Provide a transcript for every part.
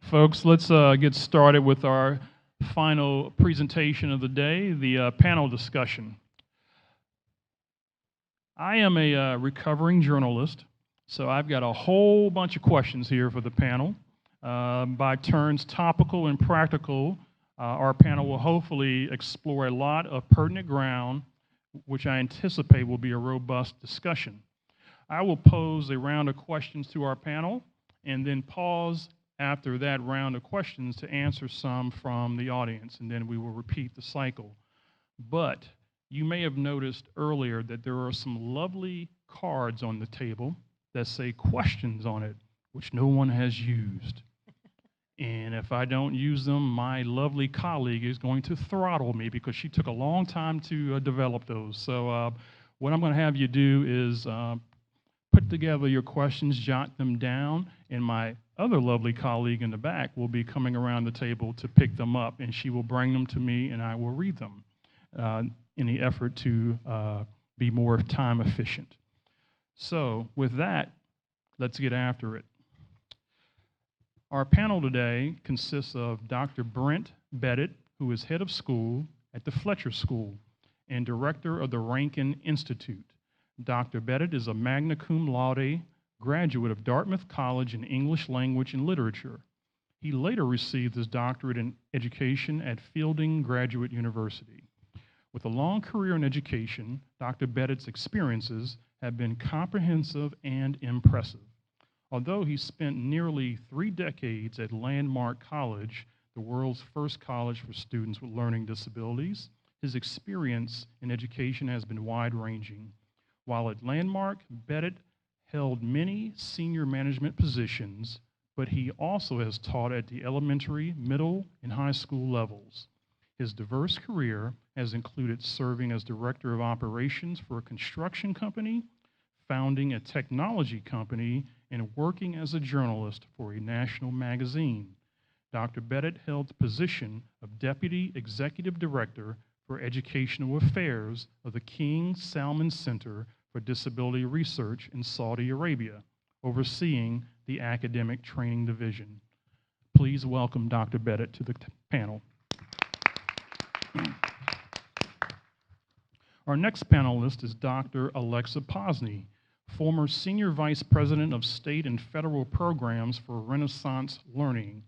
Folks, let's get started with our final presentation of the day, the panel discussion. I am a recovering journalist, so I've got a whole bunch of questions here for the panel. By turns topical and practical, our panel will hopefully explore a lot of pertinent ground, which I anticipate will be a robust discussion. I will pose a round of questions to our panel and then pause after that round of questions to answer some from the audience, and then we will repeat the cycle. But you may have noticed earlier that there are some lovely cards on the table that say questions on it, which no one has used. And if I don't use them, my lovely colleague is going to throttle me because she took a long time to develop those. So what I'm going to have you do is put together your questions, jot them down, and my other lovely colleague in the back will be coming around the table to pick them up, and she will bring them to me, and I will read them in the effort to be more time efficient. So with that, let's get after it. Our panel today consists of Dr. Brent Bennett, who is head of school at the Fletcher School and director of the Rankin Institute. Dr. Bennett is a magna cum laude graduate of Dartmouth College in English Language and Literature. He later received his doctorate in education at Fielding Graduate University. With a long career in education, Dr. Bennett's experiences have been comprehensive and impressive. Although he spent nearly 3 decades at Landmark College, the world's first college for students with learning disabilities, his experience in education has been wide-ranging. While at Landmark, Bennett held many senior management positions, but he also has taught at the elementary, middle, and high school levels. His diverse career has included serving as director of operations for a construction company, founding a technology company, and working as a journalist for a national magazine. Dr. Bennett held the position of Deputy Executive Director for Educational Affairs of the King Salman Center for Disability Research in Saudi Arabia, overseeing the Academic Training Division. Please welcome Dr. Bennett to the panel. Our next panelist is Dr. Alexa Posney, former Senior Vice President of State and Federal Programs for Renaissance Learning.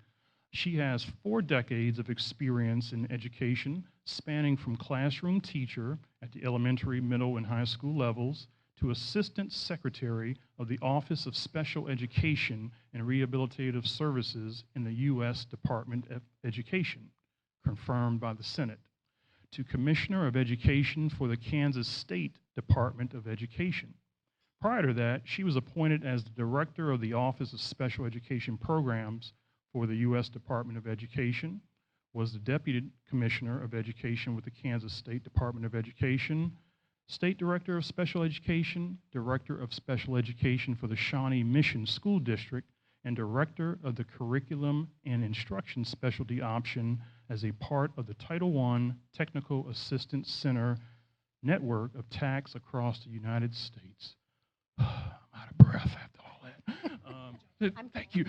She has 4 decades of experience in education, spanning from classroom teacher at the elementary, middle, and high school levels to Assistant Secretary of the Office of Special Education and Rehabilitative Services in the U.S. Department of Education, confirmed by the Senate, to Commissioner of Education for the Kansas State Department of Education. Prior to that, she was appointed as the Director of the Office of Special Education Programs for the U.S. Department of Education, was the Deputy Commissioner of Education with the Kansas State Department of Education, State Director of Special Education, Director of Special Education for the Shawnee Mission School District, and Director of the Curriculum and Instruction Specialty Option as a part of the Title I Technical Assistance Center network of TACs across the United States. I'm out of breath after all that. Thank you.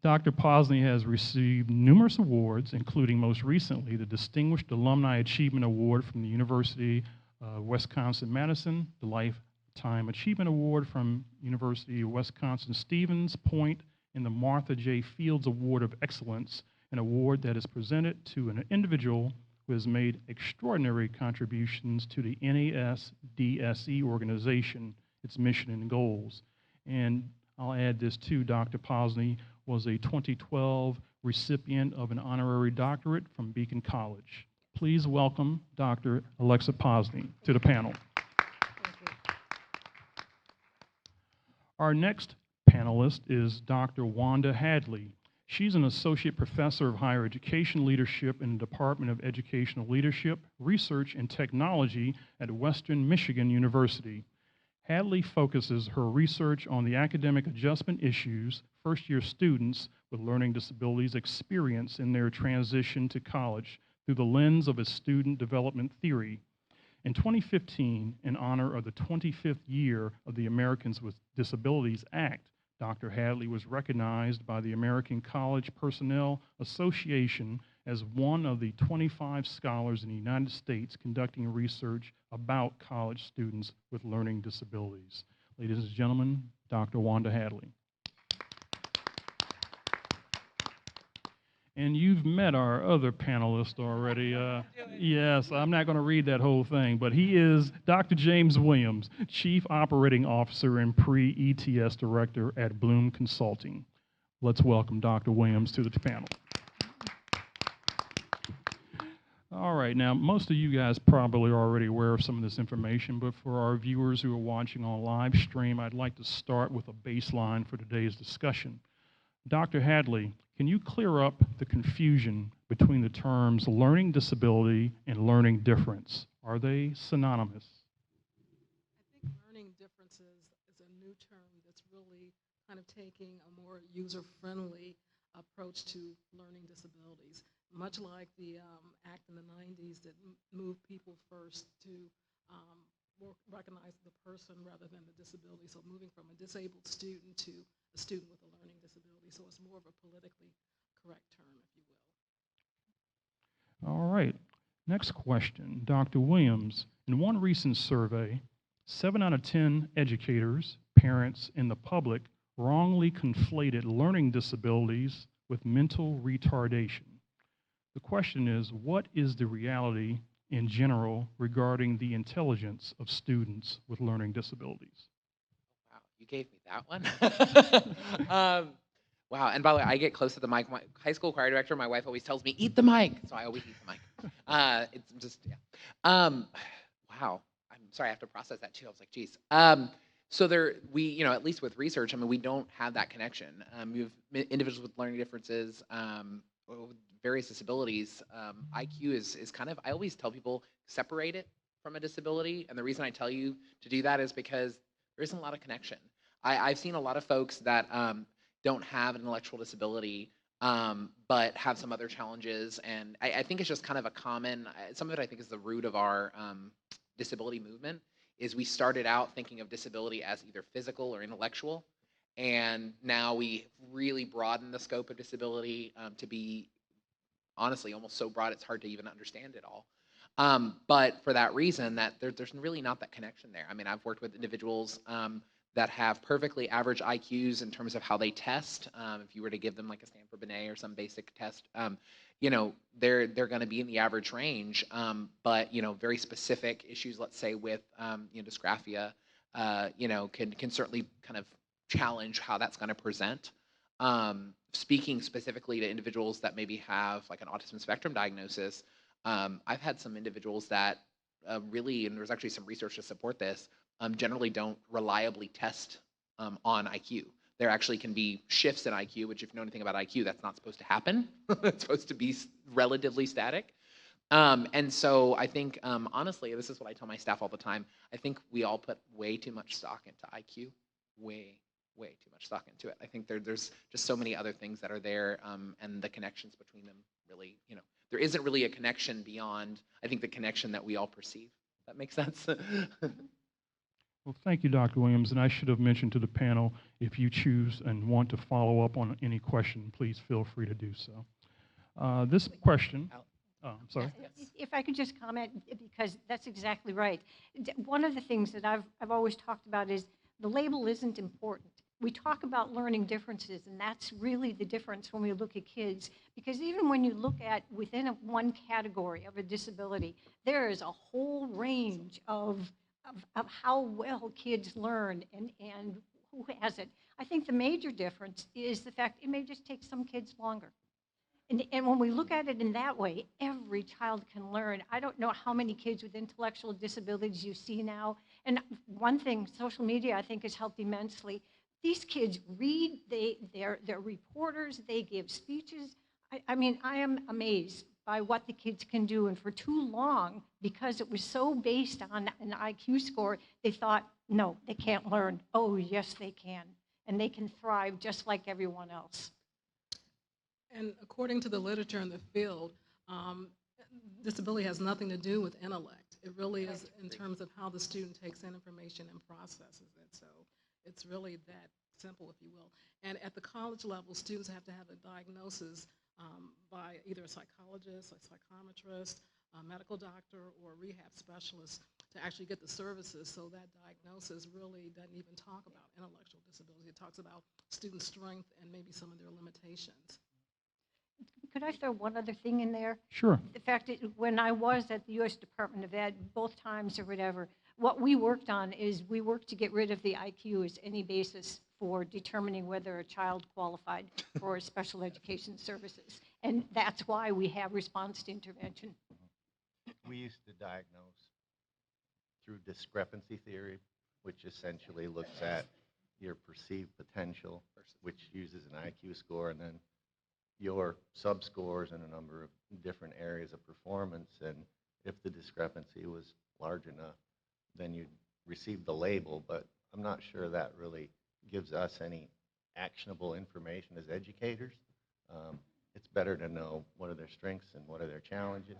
Dr. Posney has received numerous awards, including most recently the Distinguished Alumni Achievement Award from the University of Wisconsin-Madison, the Lifetime Achievement Award from University of Wisconsin-Stevens Point, and the Martha J. Fields Award of Excellence, an award that is presented to an individual who has made extraordinary contributions to the NASDSE organization, its mission and goals. And I'll add this too, Dr. Posney was a 2012 recipient of an honorary doctorate from Beacon College. Please welcome Dr. Alexa Posney to the panel. Thank you. Our next panelist is Dr. Wanda Hadley. She's an associate professor of higher education leadership in the Department of Educational Leadership, Research, and Technology at Western Michigan University. Hadley focuses her research on the academic adjustment issues first-year students with learning disabilities experience in their transition to college through the lens of a student development theory. In 2015, in honor of the 25th year of the Americans with Disabilities Act, Dr. Hadley was recognized by the American College Personnel Association as one of the 25 scholars in the United States conducting research about college students with learning disabilities. Ladies and gentlemen, Dr. Wanda Hadley. And you've met our other panelist already. Yes, I'm not going to read that whole thing, but he is Dr. James Williams, Chief Operating Officer and Pre-ETS Director at Bloom Consulting. Let's welcome Dr. Williams to the panel. All right, now most of you guys probably are already aware of some of this information, but for our viewers who are watching on live stream, I'd like to start with a baseline for today's discussion. Dr. Hadley, can you clear up the confusion between the terms learning disability and learning difference? Are they synonymous? I think learning differences is a new term that's really kind of taking a more user-friendly approach to learning disabilities. Much like the act in the 90s that moved people first to recognize the person rather than the disability. So moving from a disabled student to a student with a learning disability. So it's more of a politically correct term, if you will. All right. Next question. Dr. Williams, in one recent survey, 7 out of 10 educators, parents, and the public wrongly conflated learning disabilities with mental retardation. The question is, what is the reality in general regarding the intelligence of students with learning disabilities? Wow, you gave me that one. Wow, and by the way, I get close to the mic. My high school choir director, my wife always tells me, eat the mic. So I always eat the mic. It's just, yeah. Wow, I'm sorry, I have to process that too. I was like, geez. So at least with research, I mean, we don't have that connection. You have individuals with learning differences, with various disabilities. IQ is kind of, I always tell people, separate it from a disability. And the reason I tell you to do that is because there isn't a lot of connection. I've seen a lot of folks that don't have an intellectual disability, but have some other challenges. And I think it's just kind of a common, some of it I think is the root of our disability movement, is we started out thinking of disability as either physical or intellectual. And now we really broaden the scope of disability to be, honestly, almost so broad it's hard to even understand it all. But for that reason, that there's really not that connection there. I mean, I've worked with individuals that have perfectly average IQs in terms of how they test. If you were to give them like a Stanford Binet or some basic test, they're going to be in the average range. But very specific issues, let's say with dysgraphia, can certainly kind of challenge how that's going to present. Speaking specifically to individuals that maybe have like an autism spectrum diagnosis, I've had some individuals that really, and there's actually some research to support this, generally don't reliably test on IQ. There actually can be shifts in IQ, which if you know anything about IQ, that's not supposed to happen. It's supposed to be relatively static. And so I think, honestly, this is what I tell my staff all the time, I think we all put way too much stock into IQ, way too much stock into it. I think there's just so many other things that are there, and the connections between them really, there isn't really a connection beyond, I think, the connection that we all perceive. That makes sense? Well, thank you, Dr. Williams. And I should have mentioned to the panel, if you choose and want to follow up on any question, please feel free to do so. This question, I'm sorry. If I could just comment, because that's exactly right. One of the things that I've always talked about is the label isn't important. We talk about learning differences, and that's really the difference when we look at kids, because even when you look at within one category of a disability, there is a whole range of how well kids learn and who has it. I think the major difference is the fact it may just take some kids longer. And when we look at it in that way, every child can learn. I don't know how many kids with intellectual disabilities you see now. And one thing, social media, I think, has helped immensely. These kids read, they're reporters, they give speeches. I mean, I am amazed by what the kids can do. And for too long, because it was so based on an IQ score, they thought, no, they can't learn. Oh, yes, they can. And they can thrive just like everyone else. And according to the literature in the field, disability has nothing to do with intellect. It really is in terms of how the student takes in information and processes it. So it's really that simple, if you will. And at the college level, students have to have a diagnosis by either a psychologist, a psychometrist, a medical doctor, or a rehab specialist to actually get the services. So that diagnosis really doesn't even talk about intellectual disability. It talks about student strength and maybe some of their limitations. Could I throw one other thing in there? Sure. The fact that when I was at the U.S. Department of Ed, both times or whatever, what we worked on is we worked to get rid of the IQ as any basis for determining whether a child qualified for special education services. And that's why we have response to intervention. We used to diagnose through discrepancy theory, which essentially looks at your perceived potential, which uses an IQ score, and then your subscores in a number of different areas of performance. And if the discrepancy was large enough, then you'd receive the label. But I'm not sure that really gives us any actionable information as educators. It's better to know what are their strengths and what are their challenges,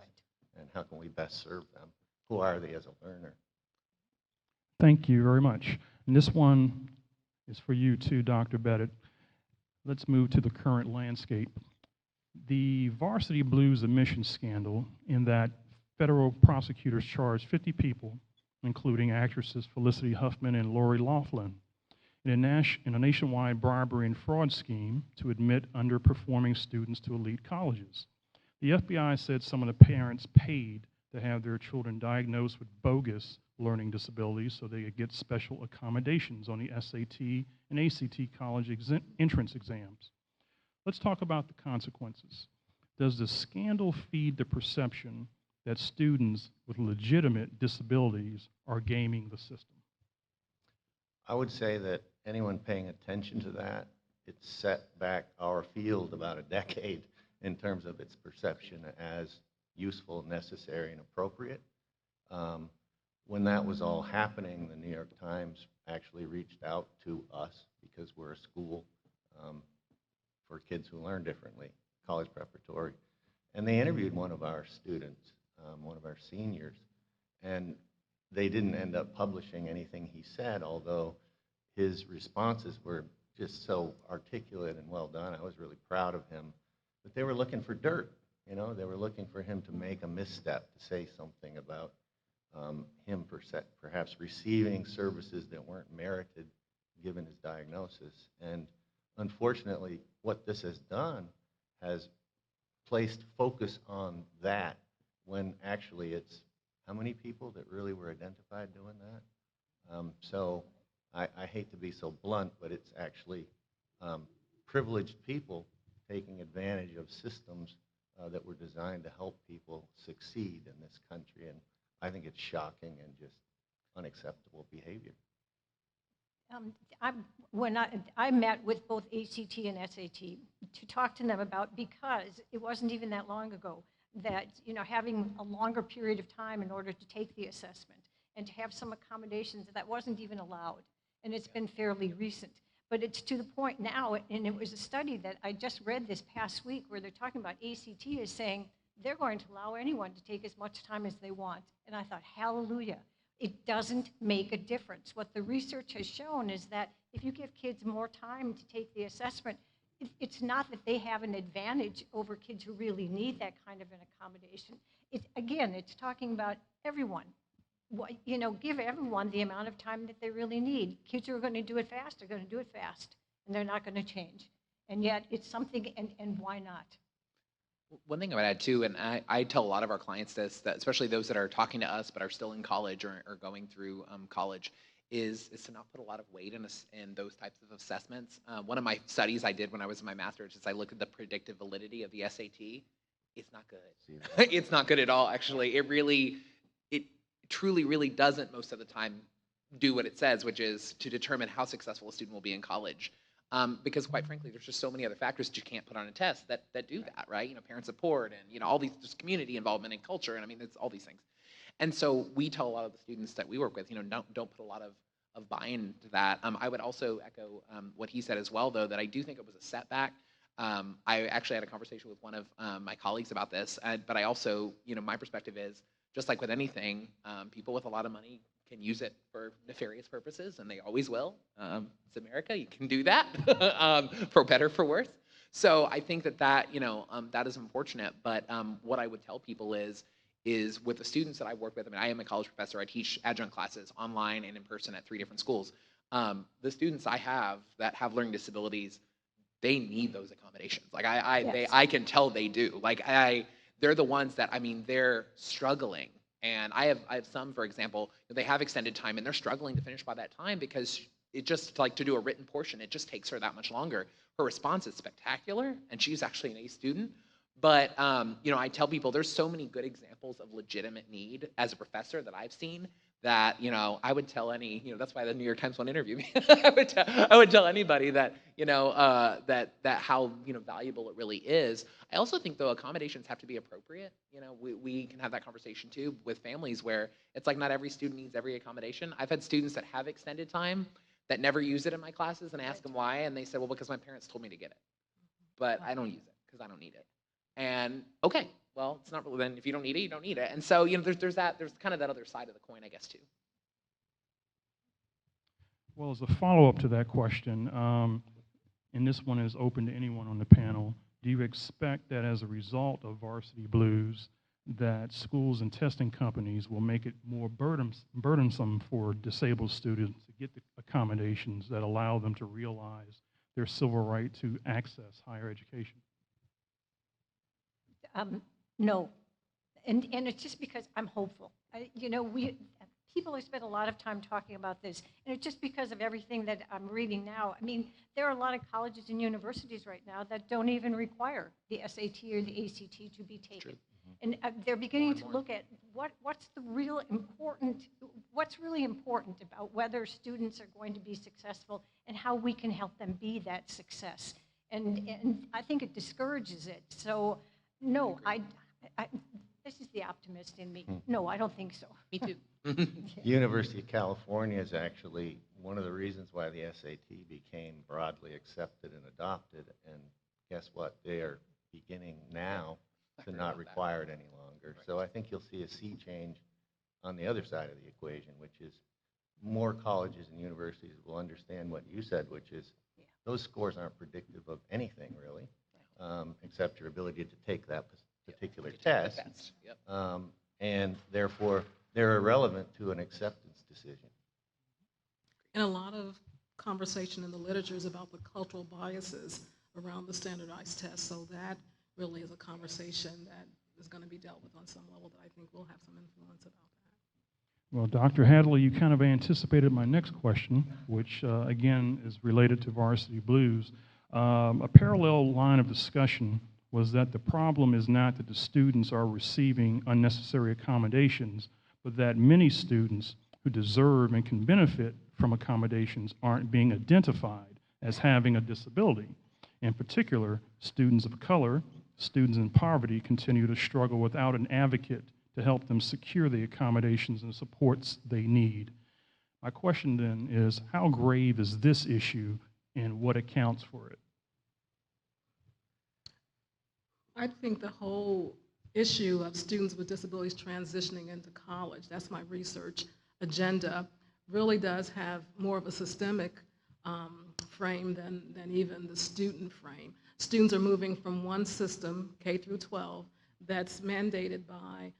and how can we best serve them. Who are they as a learner? Thank you very much. And this one is for you too, Dr. Bennett. Let's move to the current landscape. The Varsity Blues admission scandal, in that federal prosecutors charged 50 people, including actresses Felicity Huffman and Lori Loughlin, in a nationwide bribery and fraud scheme to admit underperforming students to elite colleges. The FBI said some of the parents paid to have their children diagnosed with bogus learning disabilities so they could get special accommodations on the SAT and ACT college entrance exams. Let's talk about the consequences. Does the scandal feed the perception that students with legitimate disabilities are gaming the system? I would say that anyone paying attention to that, it's set back our field about a decade in terms of its perception as useful, necessary, and appropriate. When that was all happening, the New York Times actually reached out to us because we're a school for kids who learn differently, college preparatory. And they interviewed one of our students, one of our seniors, and they didn't end up publishing anything he said, although his responses were just so articulate and well done. I was really proud of him. But they were looking for dirt, you know? They were looking for him to make a misstep, to say something about him perhaps receiving services that weren't merited given his diagnosis. And unfortunately, what this has done has placed focus on that when actually it's how many people that really were identified doing that. So I hate to be so blunt, but it's actually privileged people taking advantage of systems that were designed to help people succeed in this country. And I think it's shocking and just unacceptable behavior. When I met with both ACT and SAT to talk to them about, because it wasn't even that long ago, that having a longer period of time in order to take the assessment and to have some accommodations that wasn't even allowed. And it's been fairly recent. But it's to the point now, and it was a study that I just read this past week where they're talking about ACT is saying they're going to allow anyone to take as much time as they want. And I thought, hallelujah. It doesn't make a difference. What the research has shown is that if you give kids more time to take the assessment, it's not that they have an advantage over kids who really need that kind of an accommodation. Again, it's talking about everyone. Give everyone the amount of time that they really need. Kids who are going to do it fast are going to do it fast, and they're not going to change. And yet it's something, and why not? One thing I would add too, and I tell a lot of our clients this, that especially those that are talking to us but are still in college or going through college, is to not put a lot of weight in those types of assessments. One of my studies I did when I was in my master's is I looked at the predictive validity of the SAT. It's not good. It's not good at all, actually. It truly really doesn't most of the time do what it says, which is to determine how successful a student will be in college. Because quite frankly, there's just so many other factors that you can't put on a test that do that, right? Parent support and all these, just community involvement and culture, and I mean, it's all these things. And so we tell a lot of the students that we work with, don't put a lot of buy-in to that. I would also echo what he said as well, though, that I do think it was a setback. I actually had a conversation with one of my colleagues about this, but I also, my perspective is, just like with anything, people with a lot of money can use it for nefarious purposes, and they always will. It's America, you can do that, for better, for worse. So I think that that is unfortunate, but what I would tell people is with the students that I work with, I mean, I am a college professor, I teach adjunct classes online and in person at 3 different schools. The students I have that have learning disabilities, they need those accommodations. Like I can tell they do. Like they're the ones that, I mean, they're struggling. And I have some, for example, they have extended time and they're struggling to finish by that time because it just, like, to do a written portion, it just takes her that much longer. Her response is spectacular, and she's actually an A student. But, I tell people there's so many good examples of legitimate need as a professor that I've seen that, I would tell any, that's why the New York Times won't interview me. I would tell anybody that, that how, valuable it really is. I also think, though, accommodations have to be appropriate. We can have that conversation, too, with families where it's like not every student needs every accommodation. I've had students that have extended time that never use it in my classes, and I ask them why, and they said, well, because my parents told me to get it. But I don't use it because I don't need it. And okay, well, it's not really, then if you don't need it, you don't need it. And so, there's kind of that other side of the coin, I guess, too. Well, as a follow-up to that question, and this one is open to anyone on the panel, do you expect that as a result of Varsity Blues, that schools and testing companies will make it more burdensome for disabled students to get the accommodations that allow them to realize their civil right to access higher education? No, and it's just because I'm hopeful. People have spent a lot of time talking about this, and it's just because of everything that I'm reading now. I mean, there are a lot of colleges and universities right now that don't even require the SAT or the ACT to be taken. And they're beginning to look at what's really important about whether students are going to be successful and how we can help them be that success. And I think it discourages it. So no, this is the optimist in me. No, I don't think so. Me too. University of California is actually one of the reasons why the SAT became broadly accepted and adopted. And guess what? They are beginning now to not require it any longer. So I think you'll see a sea change on the other side of the equation, which is more colleges and universities will understand what you said, which is those scores aren't predictive of anything really, except your ability to take that particular test. And therefore, they're irrelevant to an acceptance decision. And a lot of conversation in the literature is about the cultural biases around the standardized test. So that really is a conversation that is going to be dealt with on some level that I think will have some influence about that. Well, Dr. Hadley, you kind of anticipated my next question, which again is related to Varsity Blues. A parallel line of discussion was that the problem is not that the students are receiving unnecessary accommodations, but that many students who deserve and can benefit from accommodations aren't being identified as having a disability. In particular, students of color, students in poverty continue to struggle without an advocate to help them secure the accommodations and supports they need. My question then is, how grave is this issue and what accounts for it? I think the whole issue of students with disabilities transitioning into college, that's my research agenda, really does have more of a systemic frame than even the student frame. Students are moving from one system, K through 12, that's mandated by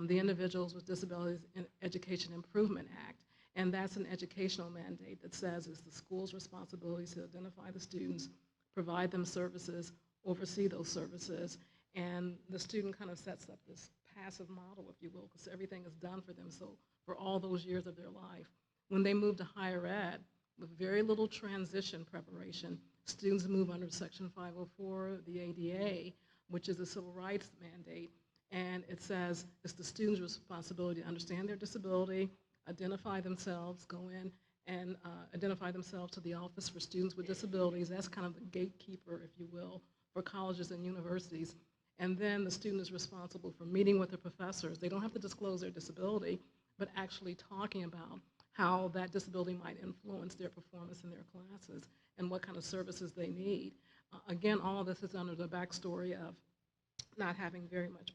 the Individuals with Disabilities in Education Improvement Act, and that's an educational mandate that says it's the school's responsibility to identify the students, provide them services, oversee those services, and the student kind of sets up this passive model, if you will, because everything is done for them. So for all those years of their life, when they move to higher ed, with very little transition preparation, students move under Section 504, the ADA, which is a civil rights mandate, and it says it's the student's responsibility to understand their disability, identify themselves, go in and identify themselves to the Office for Students with Disabilities. That's kind of the gatekeeper, if you will, for colleges and universities. And then the student is responsible for meeting with their professors. They don't have to disclose their disability, but actually talking about how that disability might influence their performance in their classes and what kind of services they need. Again, all of this is under the backstory of not having very much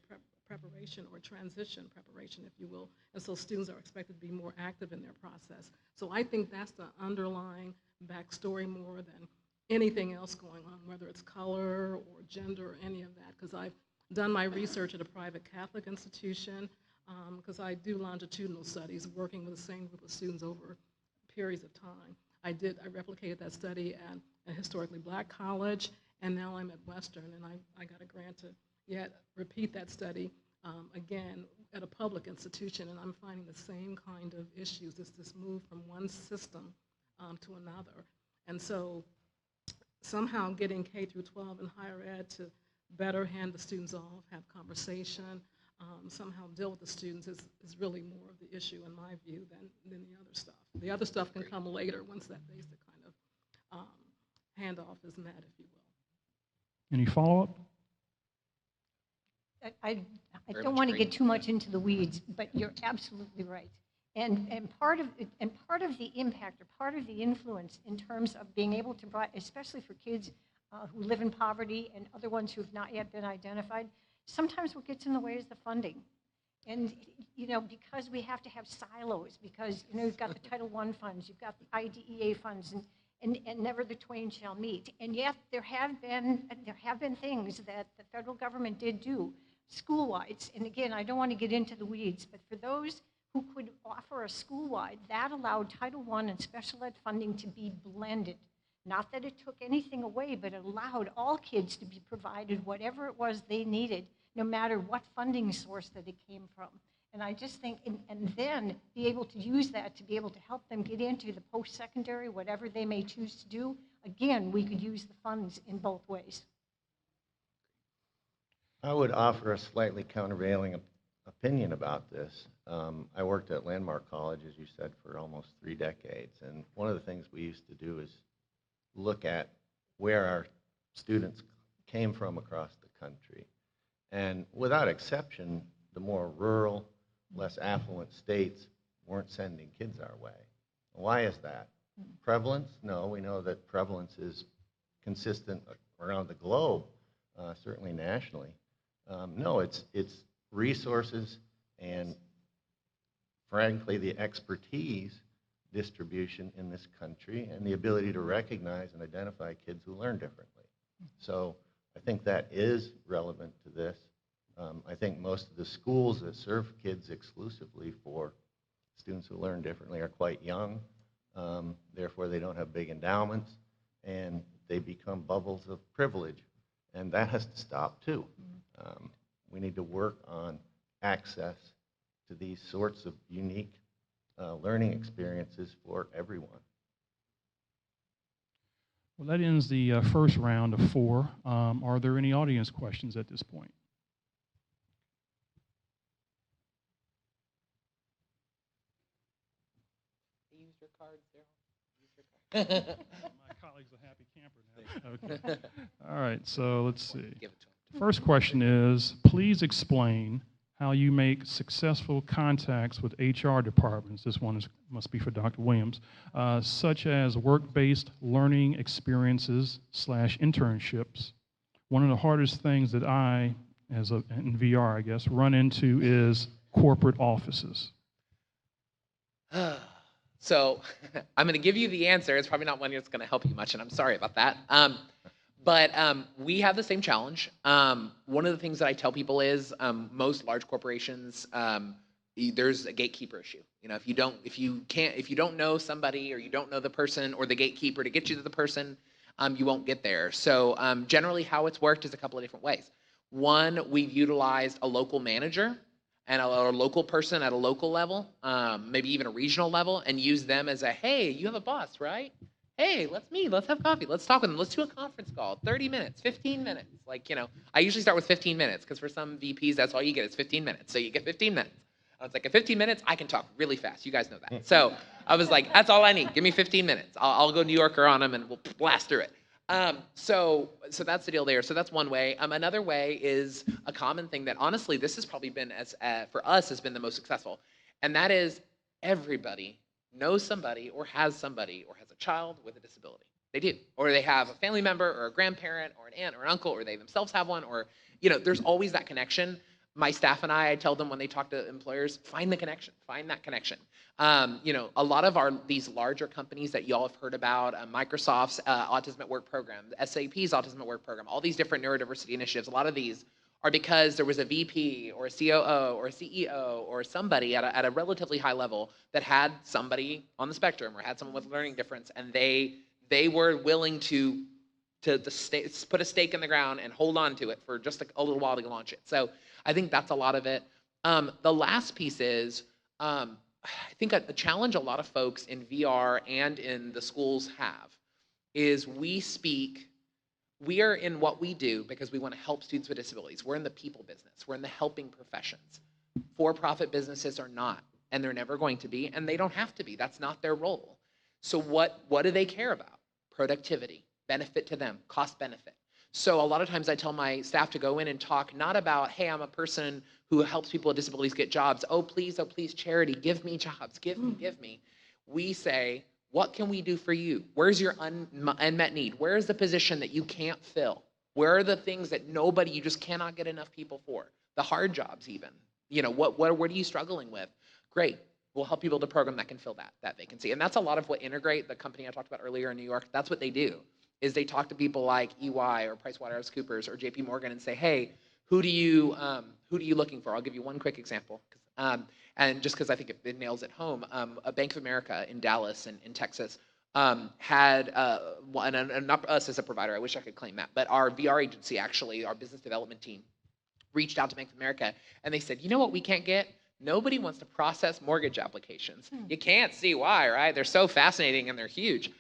preparation or transition preparation, if you will. And so students are expected to be more active in their process. So I think that's the underlying backstory more than anything else going on, whether it's color or gender or any of that, because I've done my research at a private Catholic institution, because I do longitudinal studies working with the same group of students over periods of time. I replicated that study at a historically black college, and now I'm at Western, and I got a grant to yet repeat that study again at a public institution, and I'm finding the same kind of issues. It's this move from one system to another. And so somehow getting K through 12 and higher ed to better hand the students off, have conversation, somehow deal with the students is really more of the issue in my view than the other stuff. The other stuff can come later once that basic kind of handoff is met, if you will. Any follow-up? I Very don't much want to agree. get too much into the weeds, but you're absolutely right. And part of the impact, or part of the influence in terms of being able to provide, especially for kids who live in poverty and other ones who have not yet been identified, sometimes what gets in the way is the funding. And, because we have to have silos, because, you've got the Title I funds, you've got the IDEA funds, and never the twain shall meet. And yet there have been things that the federal government did do school-wide. And again, I don't want to get into the weeds, but for those who could offer a school-wide, that allowed Title I and special ed funding to be blended. Not that it took anything away, but it allowed all kids to be provided whatever it was they needed, no matter what funding source that it came from. And I just think, and then be able to use that to be able to help them get into the post-secondary, whatever they may choose to do. Again, we could use the funds in both ways. I would offer a slightly countervailing opinion about this. I worked at Landmark College, as you said, for almost 3 decades, and one of the things we used to do is look at where our students came from across the country. And without exception, the more rural, less affluent states weren't sending kids our way. Why is that? Prevalence? No, we know that prevalence is consistent around the globe, certainly nationally. No, it's resources and, frankly, the expertise distribution in this country and the ability to recognize and identify kids who learn differently. So I think that is relevant to this. I think most of the schools that serve kids exclusively for students who learn differently are quite young. Therefore, they don't have big endowments, and they become bubbles of privilege. And that has to stop, too. We need to work on access to these sorts of unique learning experiences for everyone. Well, that ends the first round of 4. Are there any audience questions at this point? Use your cards, Daryl. Use your card. My colleague's a happy camper now. Okay. All right, so let's see. Give it to him. First question is, please explain how you make successful contacts with HR departments. This one must be for Dr. Williams, such as work-based learning experiences / internships. One of the hardest things that I, in VR, I guess, run into is corporate offices. So I'm going to give you the answer. It's probably not one that's going to help you much, and I'm sorry about that. But we have the same challenge. One of the things that I tell people is most large corporations, there's a gatekeeper issue. If you don't know somebody, or you don't know the person or the gatekeeper to get you to the person, you won't get there. So generally, how it's worked is a couple of different ways. One, we've utilized a local manager and a local person at a local level, maybe even a regional level, and use them as a, hey, you have a boss, right? Hey, let's meet, let's have coffee, let's talk with them, let's do a conference call, 30 minutes, 15 minutes. I usually start with 15 minutes, because for some VPs, that's all you get is 15 minutes. So you get 15 minutes. I was like, at 15 minutes, I can talk really fast. You guys know that. So I was like, that's all I need. Give me 15 minutes. I'll go New Yorker on them, and we'll blast through it. So that's the deal there. So that's one way. Another way is a common thing that, honestly, this has probably been, for us, has been the most successful. And that is everybody knows somebody or has a child with a disability. They do. Or they have a family member or a grandparent or an aunt or an uncle, or they themselves have one, or, there's always that connection. my staff and I tell them when they talk to employers, find the connection, find that connection. A lot of these larger companies that y'all have heard about, Microsoft's Autism at Work program, SAP's Autism at Work program, all these different neurodiversity initiatives, a lot of these are because there was a VP or a COO or a CEO or somebody at a relatively high level that had somebody on the spectrum or had someone with a learning difference, and they were willing to put a stake in the ground and hold on to it for just a little while to launch it. So I think that's a lot of it. The last piece is, I think a challenge a lot of folks in VR and in the schools have is we are in what we do because we want to help students with disabilities. We're in the people business. We're in the helping professions. For-profit businesses are not, and they're never going to be, and they don't have to be. That's not their role. So what do they care about? Productivity, benefit to them, cost benefit. So a lot of times I tell my staff to go in and talk not about, hey, I'm a person who helps people with disabilities get jobs. Oh, please, charity, give me jobs, give me. We say, what can we do for you? Where's your unmet need? Where's the position that you can't fill? Where are the things that you just cannot get enough people for? The hard jobs even. What are you struggling with? Great. We'll help you build a program that can fill that vacancy. And that's a lot of what Integrate, the company I talked about earlier in New York, that's what they do, is they talk to people like EY or PricewaterhouseCoopers or JP Morgan and say, hey, who do you looking for? I'll give you one quick example. And just because I think it nails it home, a Bank of America in Dallas and in Texas had, and not us as a provider, I wish I could claim that, but our VR agency actually, our business development team, reached out to Bank of America and they said, you know what we can't get? Nobody wants to process mortgage applications. You can't see why, right? They're so fascinating and they're huge.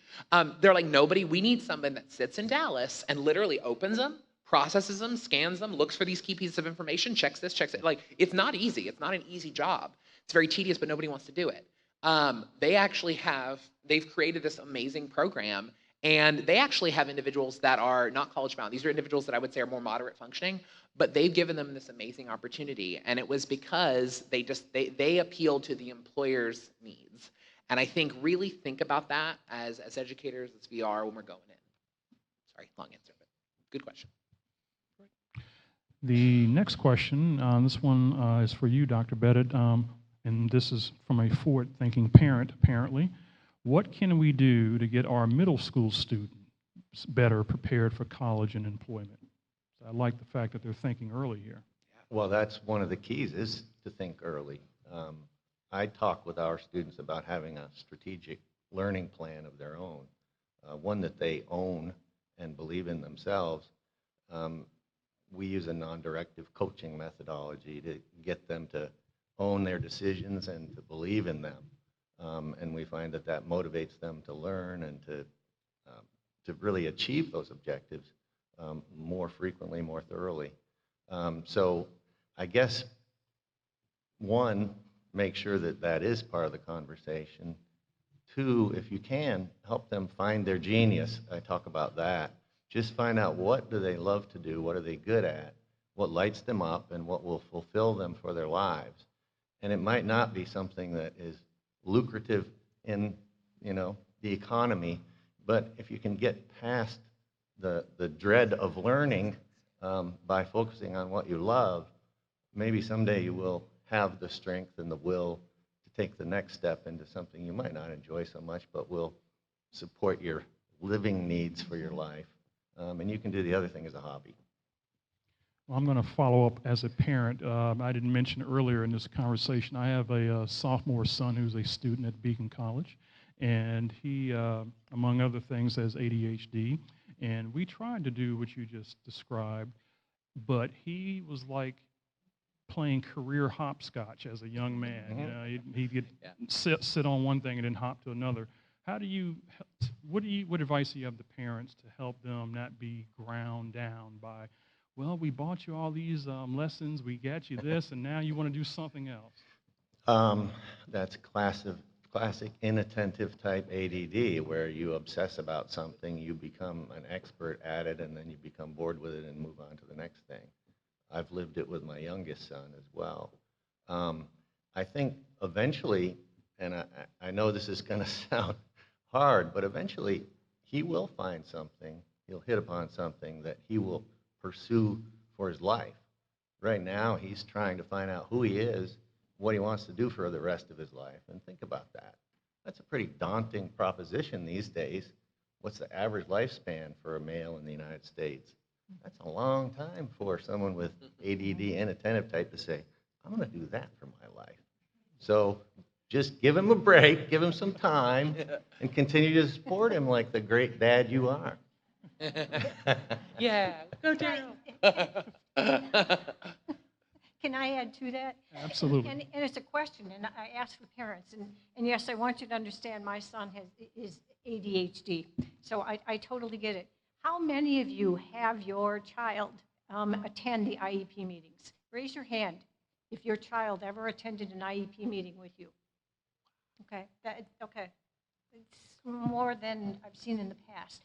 They're like, we need someone that sits in Dallas and literally opens them, processes them, scans them, looks for these key pieces of information, checks this, checks it. Like, it's not easy. It's not an easy job. It's very tedious, but nobody wants to do it. They've created this amazing program, and they actually have individuals that are not college bound. These are individuals that I would say are more moderate functioning, but they've given them this amazing opportunity, and it was because they appealed to the employer's needs. And I think really think about that as educators, as VR, when we're going in. Sorry, long answer, but good question. The next question, this one is for you, Dr. Bennett, and this is from a forward-thinking parent, apparently. What can we do to get our middle school students better prepared for college and employment? I like the fact that they're thinking early here. Well, that's one of the keys, is to think early. I talk with our students about having a strategic learning plan of their own, one that they own and believe in themselves. We use a non-directive coaching methodology to get them to own their decisions and to believe in them. And we find that motivates them to learn and to really achieve those objectives more frequently, more thoroughly. So I guess, one, make sure that is part of the conversation. Two, if you can, help them find their genius. I talk about that. Just find out, what do they love to do, what are they good at, what lights them up, and what will fulfill them for their lives. And it might not be something that is lucrative in the economy, but if you can get past the dread of learning by focusing on what you love, maybe someday you will have the strength and the will to take the next step into something you might not enjoy so much, but will support your living needs for your life. And you can do the other thing as a hobby. Well, I'm going to follow up as a parent. I didn't mention earlier in this conversation, I have a sophomore son who's a student at Beacon College, and he, among other things, has ADHD. And we tried to do what you just described, but he was like playing career hopscotch as a young man. Mm-hmm. He'd sit on one thing and then hop to another. What advice do you have to parents to help them not be ground down by, well, we bought you all these lessons, we got you this, and now you want to do something else? That's classic inattentive type ADD, where you obsess about something, you become an expert at it, and then you become bored with it and move on to the next thing. I've lived it with my youngest son as well. I think eventually, and I know this is going to sound hard, but eventually he will find something, he'll hit upon something that he will pursue for his life. Right now, he's trying to find out who he is, what he wants to do for the rest of his life. And think about that. That's a pretty daunting proposition these days. What's the average lifespan for a male in the United States? That's a long time for someone with ADD, inattentive type, to say, I'm going to do that for my life. So just give him a break, give him some time, and continue to support him like the great dad you are. Yeah, go Dale. Can I add to that? Absolutely. And it's a question, and I ask for parents, and yes, I want you to understand my son is ADHD, so I totally get it. How many of you have your child attend the IEP meetings? Raise your hand if your child ever attended an IEP meeting with you. Okay, okay. It's more than I've seen in the past.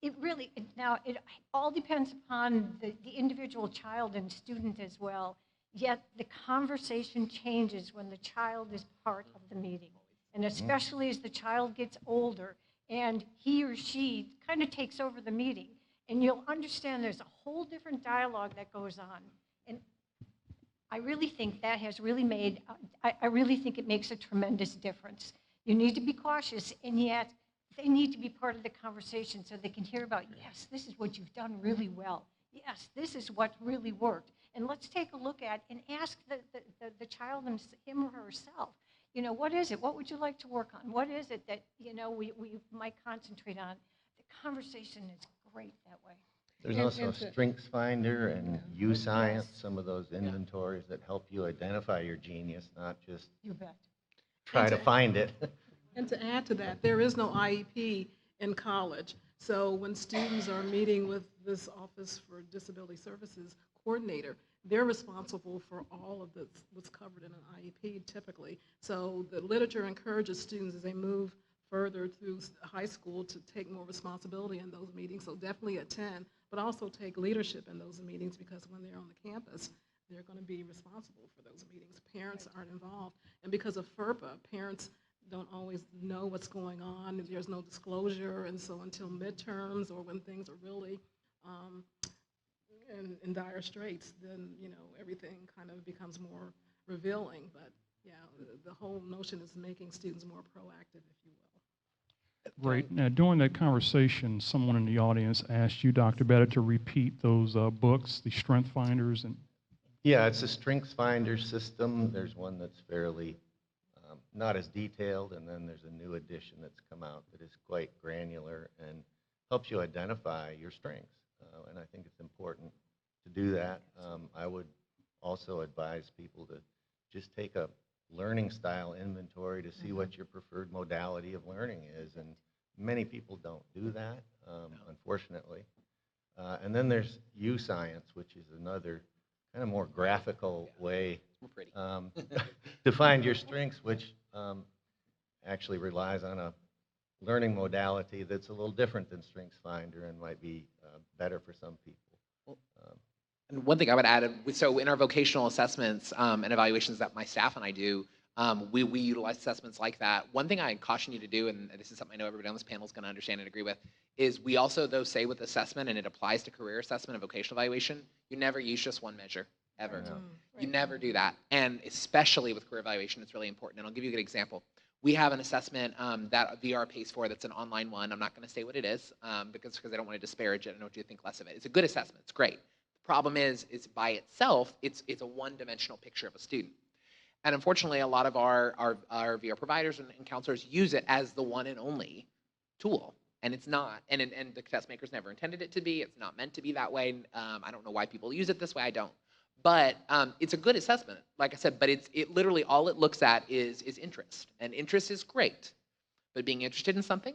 It all depends upon the individual child and student as well, yet the conversation changes when the child is part of the meeting. And especially as the child gets older and he or she kind of takes over the meeting, and you'll understand there's a whole different dialogue that goes on. And I really think that has really made, I really think it makes a tremendous difference. You need to be cautious, and yet they need to be part of the conversation so they can hear about, yes, this is what you've done really well. Yes, this is what really worked. And let's take a look at and ask the child, him or herself, you know, what is it? What would you like to work on? What is it that, you know, we might concentrate on? The conversation is great that way. There's also Strengths Finder and U-Science, some of those inventories that help you identify your genius, not just You bet. try to find it. And to add to that, there is no IEP in college. So when students are meeting with this Office for Disability Services coordinator, they're responsible for all of what's covered in an IEP typically. So the literature encourages students as they move further through high school to take more responsibility in those meetings. So definitely attend, but also take leadership in those meetings, because when they're on the campus, they're going to be responsible for those meetings. Parents aren't involved. And because of FERPA, parents don't always know what's going on. There's no disclosure, and so until midterms or when things are really in dire straits, then, you know, everything kind of becomes more revealing. But yeah, the whole notion is making students more proactive, if you will. Great. Now, during that conversation, someone in the audience asked you, Dr. Bennett, to repeat those books, the Strength Finders. And Yeah, it's a Strengths Finder system. There's one that's fairly not as detailed, and then there's a new edition that's come out that is quite granular and helps you identify your strengths. And I think it's important to do that. I would also advise people to just take a learning style inventory to see what your preferred modality of learning is, and many people don't do that, unfortunately. And then there's U-Science, which is another kind of more graphical way to find your strengths, which actually relies on a learning modality that's a little different than Strengths Finder and might be better for some people. And one thing I would add, so in our vocational assessments and evaluations that my staff and I do, we utilize assessments like that. One thing I caution you to do, and this is something I know everybody on this panel is going to understand and agree with, is we also, though, say with assessment, and it applies to career assessment and vocational evaluation, you never use just one measure, ever. You never do that. And especially with career evaluation, it's really important. And I'll give you a good example. We have an assessment that VR pays for that's an online one. I'm not going to say what it is because I don't want to disparage it. I don't want you to think less of it. It's a good assessment. It's great. The problem is by itself, it's a one-dimensional picture of a student. And unfortunately, a lot of our VR providers and counselors use it as the one and only tool. And it's not. And the test makers never intended it to be. It's not meant to be that way. I don't know why people use it this way. I don't. But it's a good assessment, like I said, but it literally all it looks at is interest. And interest is great. But being interested in something,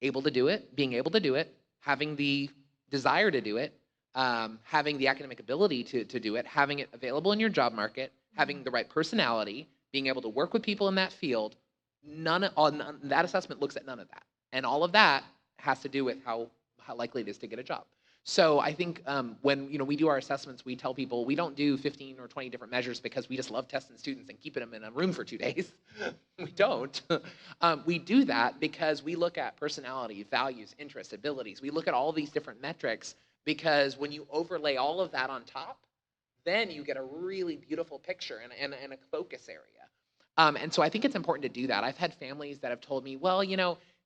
able to do it, being able to do it, having the desire to do it, having the academic ability to do it, having it available in your job market, having the right personality, being able to work with people in that field, that assessment looks at none of that. And all of that has to do with how likely it is to get a job. So I think when we do our assessments, we tell people we don't do 15 or 20 different measures because we just love testing students and keeping them in a room for 2 days. We don't. We do that because we look at personality, values, interests, abilities. We look at all these different metrics because when you overlay all of that on top, then you get a really beautiful picture and a focus area. And so I think it's important to do that. I've had families that have told me, well,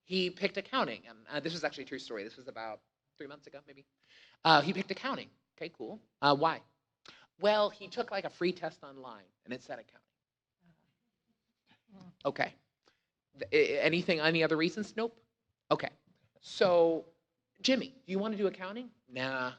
he picked accounting. And this was actually a true story. This was about 3 months ago, maybe. He picked accounting. Okay, cool. Why? Well, he took like a free test online, and it said accounting. Okay. Any other reasons? Nope. Okay. So, Jimmy, do you want to do accounting? Nah.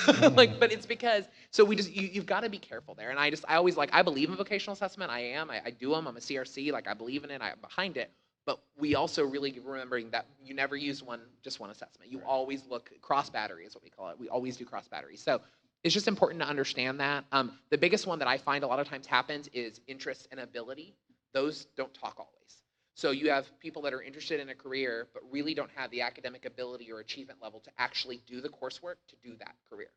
But it's because, so you've got to be careful there. And I always I believe in vocational assessment. I do them. I'm a CRC. I believe in it. I'm behind it. But we also really remembering that you never use just one assessment. You always look, cross battery is what we call it. We always do cross battery. So it's just important to understand that. The biggest one that I find a lot of times happens is interest and ability. Those don't talk always. So you have people that are interested in a career, but really don't have the academic ability or achievement level to actually do the coursework to do that career.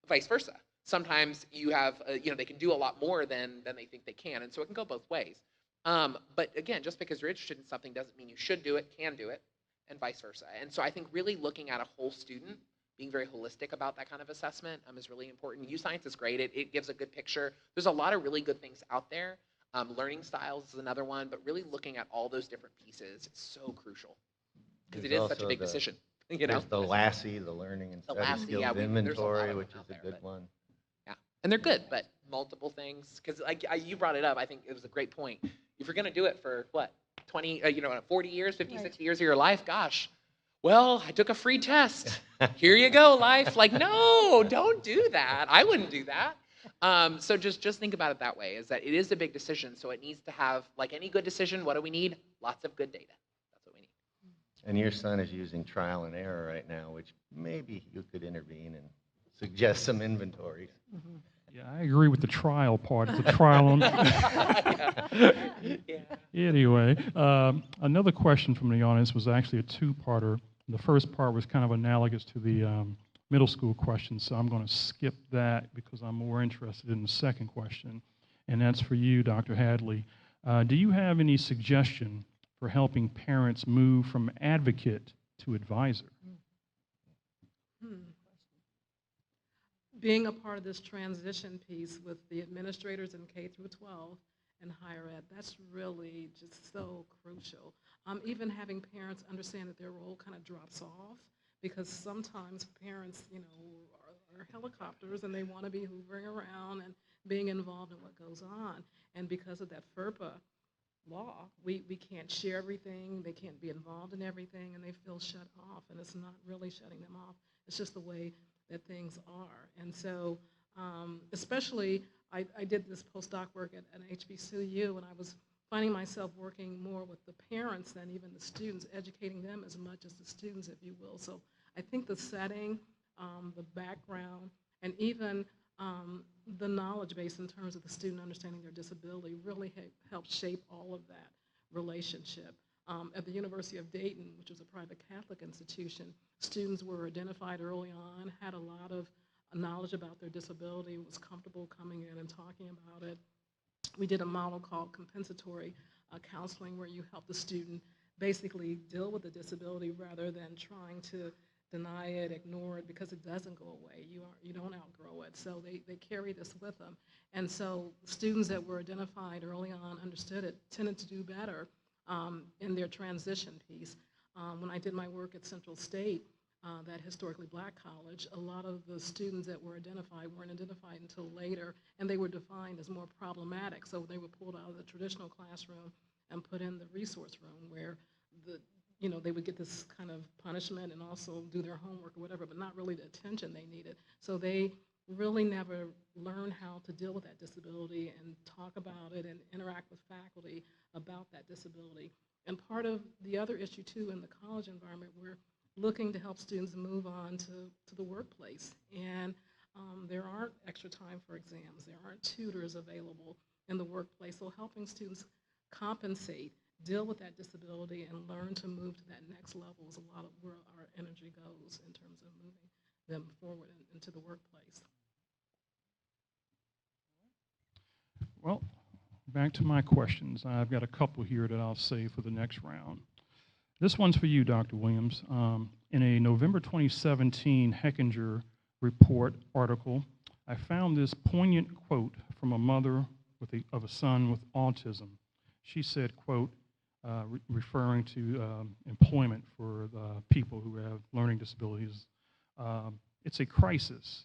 Vice versa. Sometimes you have, they can do a lot more than they think they can. And so it can go both ways. But again, just because you're interested in something doesn't mean you should do it, can do it, and vice versa. And so I think really looking at a whole student, being very holistic about that kind of assessment is really important. U-Science is great. It gives a good picture. There's a lot of really good things out there. Learning styles is another one, but really looking at all those different pieces is so crucial because it is such a big decision. There's the LASSI, the Learning and Study Skills Inventory, which is a good one. Yeah, and they're good, but multiple things. Because you brought it up, I think it was a great point. If you're going to do it for, 20, 40 years, 50, 60 years of your life, gosh, well, I took a free test. Here you go, life. No, don't do that. I wouldn't do that. So just think about it that way, is that it is a big decision, so it needs to have, like any good decision, what do we need? Lots of good data. That's what we need. And your son is using trial and error right now, which maybe you could intervene and suggest some inventories. Mhm. Yeah, I agree with the trial part. It's a trial on. Yeah. Anyway, another question from the audience was actually a two-parter. The first part was kind of analogous to the middle school question, so I'm going to skip that because I'm more interested in the second question, and that's for you, Dr. Hadley. Do you have any suggestion for helping parents move from advocate to advisor? Being a part of this transition piece with the administrators in K through 12 and higher ed, that's really just so crucial. Even having parents understand that their role kind of drops off, because sometimes parents, are helicopters and they want to be hoovering around and being involved in what goes on. And because of that FERPA law, we can't share everything, they can't be involved in everything, and they feel shut off, and it's not really shutting them off. It's just the way that things are. And so, especially, I did this postdoc work at HBCU, and I was finding myself working more with the parents than even the students, educating them as much as the students, if you will. So I think the setting, the background, and even the knowledge base in terms of the student understanding their disability really helped shape all of that relationship. At the University of Dayton, which was a private Catholic institution, students were identified early on, had a lot of knowledge about their disability, was comfortable coming in and talking about it. We did a model called compensatory counseling, where you help the student basically deal with the disability rather than trying to deny it, ignore it, because it doesn't go away. You don't outgrow it. So they carry this with them. And so students that were identified early on understood it, tended to do better in their transition piece. When I did my work at Central State, that historically black college, a lot of the students that were identified weren't identified until later, and they were defined as more problematic. So they were pulled out of the traditional classroom and put in the resource room, where they would get this kind of punishment and also do their homework or whatever, but not really the attention they needed. So they really never learned how to deal with that disability and talk about it and interact with faculty about that disability. And part of the other issue too in the college environment, we're looking to help students move on to the workplace. And there aren't extra time for exams. There aren't tutors available in the workplace. So helping students compensate, deal with that disability, and learn to move to that next level is a lot of where our energy goes in terms of moving them forward into the workplace. Well, back to my questions. I've got a couple here that I'll save for the next round. This one's for you, Dr. Williams. In a November 2017 Hechinger report article, I found this poignant quote from a mother of a son with autism. She said, quote, referring to employment for people who have learning disabilities, it's a crisis.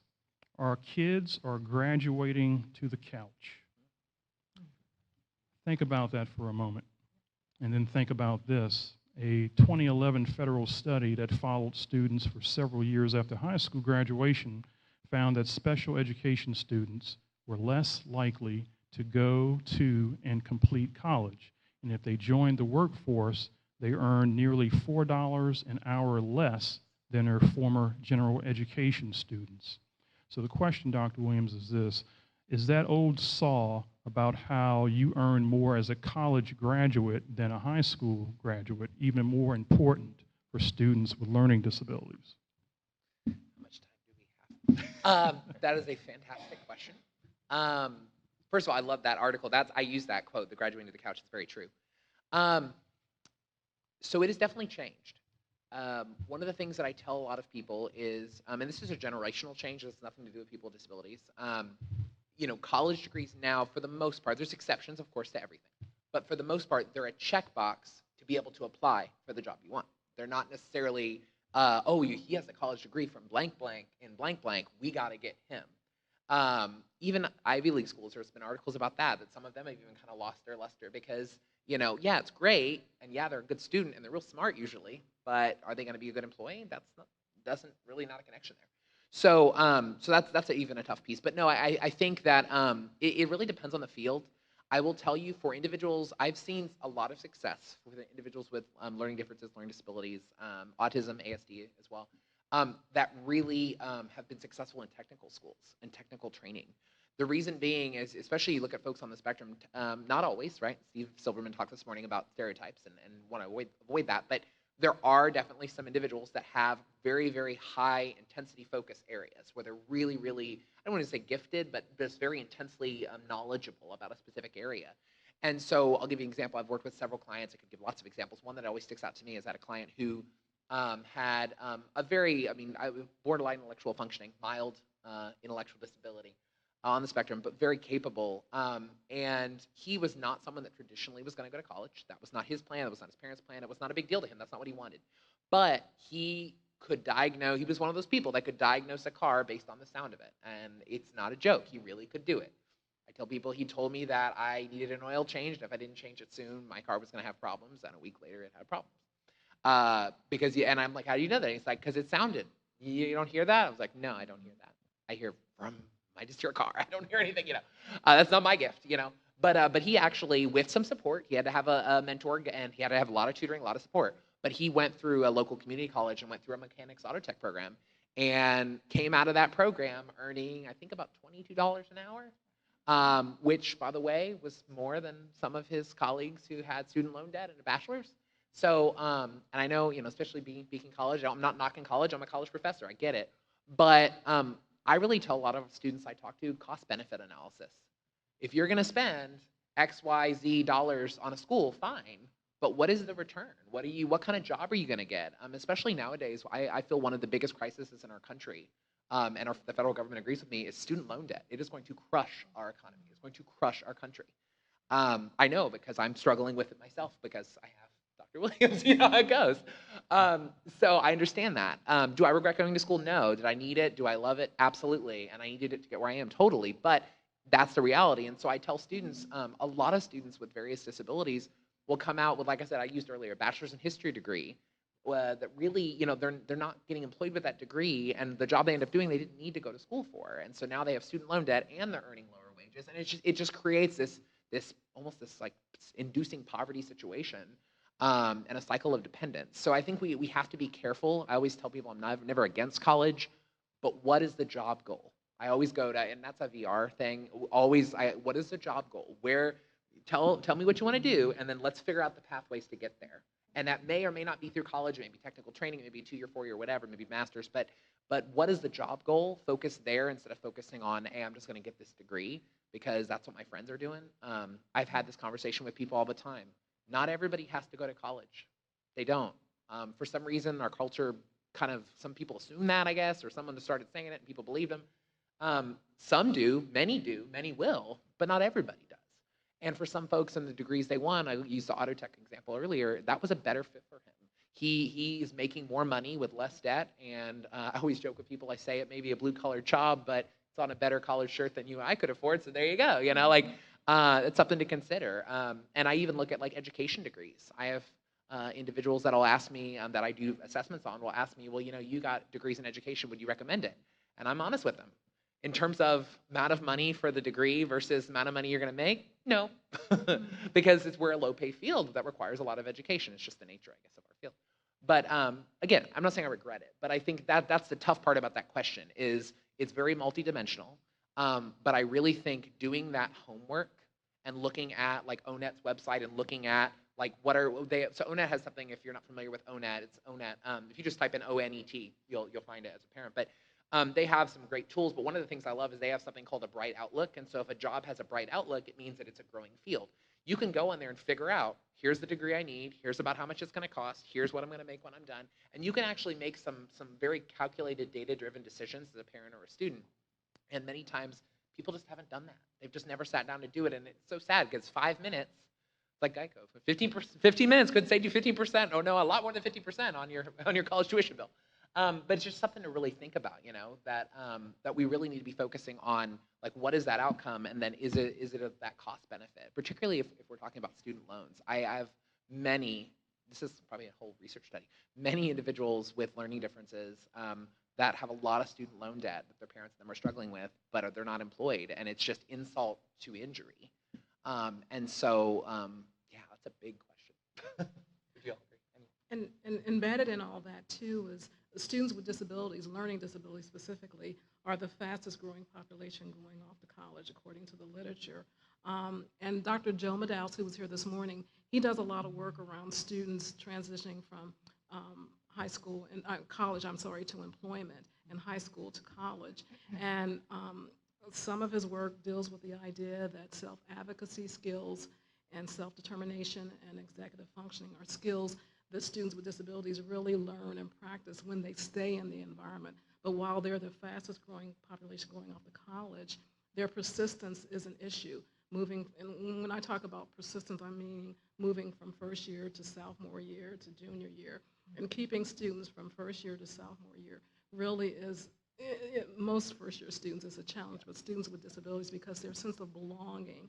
Our kids are graduating to the couch. Think about that for a moment. And then think about this. A 2011 federal study that followed students for several years after high school graduation found that special education students were less likely to go to and complete college. And if they joined the workforce, they earned nearly $4 an hour less than their former general education students. So the question, Dr. Williams, is this: is that old saw about how you earn more as a college graduate than a high school graduate even more important for students with learning disabilities? How much time do we have? That is a fantastic question. First of all, I love that article. I use that quote, the graduating to the couch. It's very true. So it has definitely changed. One of the things that I tell a lot of people is, and this is a generational change, this has nothing to do with people with disabilities. College degrees now, for the most part, there's exceptions, of course, to everything, but for the most part, they're a checkbox to be able to apply for the job you want. They're not necessarily, he has a college degree from blank blank in blank blank, we got to get him. Even Ivy League schools, there's been articles about that some of them have even kind of lost their luster because, yeah, it's great, and yeah, they're a good student, and they're real smart usually, but are they going to be a good employee? Not a connection there. So that's even a tough piece. But no, I think that it really depends on the field. I will tell you, for individuals, I've seen a lot of success for the individuals with learning differences, learning disabilities, autism, ASD as well, that really have been successful in technical schools and technical training. The reason being is, especially you look at folks on the spectrum, not always, right? Steve Silverman talked this morning about stereotypes and want to avoid that, but there are definitely some individuals that have very, very high intensity focus areas where they're really, really, I don't want to say gifted, but just very intensely knowledgeable about a specific area. And so I'll give you an example. I've worked with several clients. I could give lots of examples. One that always sticks out to me is that a client who had a very, borderline intellectual functioning, mild intellectual disability on the spectrum, but very capable. And he was not someone that traditionally was going to go to college. That was not his plan. That was not his parents' plan. It was not a big deal to him. That's not what he wanted. But he could diagnose, he was one of those people that could diagnose a car based on the sound of it. And it's not a joke. He really could do it. I tell people, he told me that I needed an oil changed. If I didn't change it soon, my car was going to have problems. And a week later, it had problems. And I'm like, how do you know that? He's like, because it sounded. You don't hear that? I was like, no, I don't hear that. I hear from just your car. I don't hear anything, That's not my gift, But he actually, with some support, he had to have a mentor, and he had to have a lot of tutoring, a lot of support. But he went through a local community college and went through a mechanics auto tech program and came out of that program earning, I think, about $22 an hour, which, by the way, was more than some of his colleagues who had student loan debt and a bachelor's. So, and I know, especially being college, I'm not knocking college. I'm a college professor. I get it. But I really tell a lot of students I talk to cost-benefit analysis. If you're going to spend X, Y, Z dollars on a school, fine. But what is the return? What kind of job are you going to get? Especially nowadays, I feel one of the biggest crises in our country, and the federal government agrees with me, is student loan debt. It is going to crush our economy. It's going to crush our country. I know because I'm struggling with it myself because I have Dr. Williams, you know how it goes. So I understand that. Do I regret going to school? No. Did I need it? Do I love it? Absolutely. And I needed it to get where I am, totally. But that's the reality. And so I tell students, a lot of students with various disabilities will come out with, like I said, I used earlier, a bachelor's in history degree that really, they're not getting employed with that degree, and the job they end up doing, they didn't need to go to school for. And so now they have student loan debt and they're earning lower wages. And it just creates this almost this like inducing poverty situation. And a cycle of dependence. So I think we have to be careful. I always tell people I'm never against college, but what is the job goal? I always go to, and that's a VR thing, what is the job goal? Tell me what you want to do, and then let's figure out the pathways to get there. And that may or may not be through college, maybe technical training, maybe 2-year, 4-year, whatever, maybe master's, but what is the job goal? Focus there instead of focusing on, hey, I'm just going to get this degree because that's what my friends are doing. I've had this conversation with people all the time. Not everybody has to go to college. They don't. For some reason, our culture some people assume that, I guess, or someone just started saying it and people believe them. Some do, many will, but not everybody does. And for some folks in the degrees they want, I used the auto tech example earlier, that was a better fit for him. He's making more money with less debt, and I always joke with people, I say it may be a blue-collar job, but it's on a better collared shirt than you and I could afford, so there you go, it's something to consider. And I even look at like education degrees. I have individuals that'll ask me, that I do assessments on, will ask me, well, you got degrees in education, would you recommend it? And I'm honest with them. In terms of amount of money for the degree versus amount of money you're going to make, no, because we're a low-pay field that requires a lot of education. It's just the nature, I guess, of our field. But again, I'm not saying I regret it, but I think that's the tough part about that question is it's very multidimensional. But I really think doing that homework and looking at like ONET's website and looking at like what are they, so ONET has something, if you're not familiar with ONET, it's ONET. If you just type in ONET, you'll find it as a parent. But they have some great tools, but one of the things I love is they have something called a bright outlook. And so if a job has a bright outlook, it means that it's a growing field. You can go on there and figure out, here's the degree I need, here's about how much it's gonna cost, here's what I'm gonna make when I'm done. And you can actually make some very calculated, data-driven decisions as a parent or a student. And many times, people just haven't done that. They've just never sat down to do it, and it's so sad because 5 minutes, like Geico, 15 minutes could save you 15%, or no, a lot more than 50% on your college tuition bill. But it's just something to really think about, that we really need to be focusing on, like, what is that outcome, and then is it that cost benefit, particularly if we're talking about student loans. I have many, this is probably a whole research study, many individuals with learning differences that have a lot of student loan debt that their parents and them are struggling with, but they're not employed, and it's just insult to injury. And so, yeah, that's a big question. Would you all agree? And embedded in all that, too, is students with disabilities, learning disabilities specifically, are the fastest growing population going off to college, according to the literature. And Dr. Joe Maddouse, who was here this morning, he does a lot of work around students transitioning from high school and college, to employment, and high school to college. And some of his work deals with the idea that self-advocacy skills and self-determination and executive functioning are skills that students with disabilities really learn and practice when they stay in the environment. But while they're the fastest growing population going off to college, their persistence is an issue. And when I talk about persistence, I mean moving from first year to sophomore year to junior year. And keeping students from first year to sophomore year really is, most first year students is a challenge, but students with disabilities, because their sense of belonging,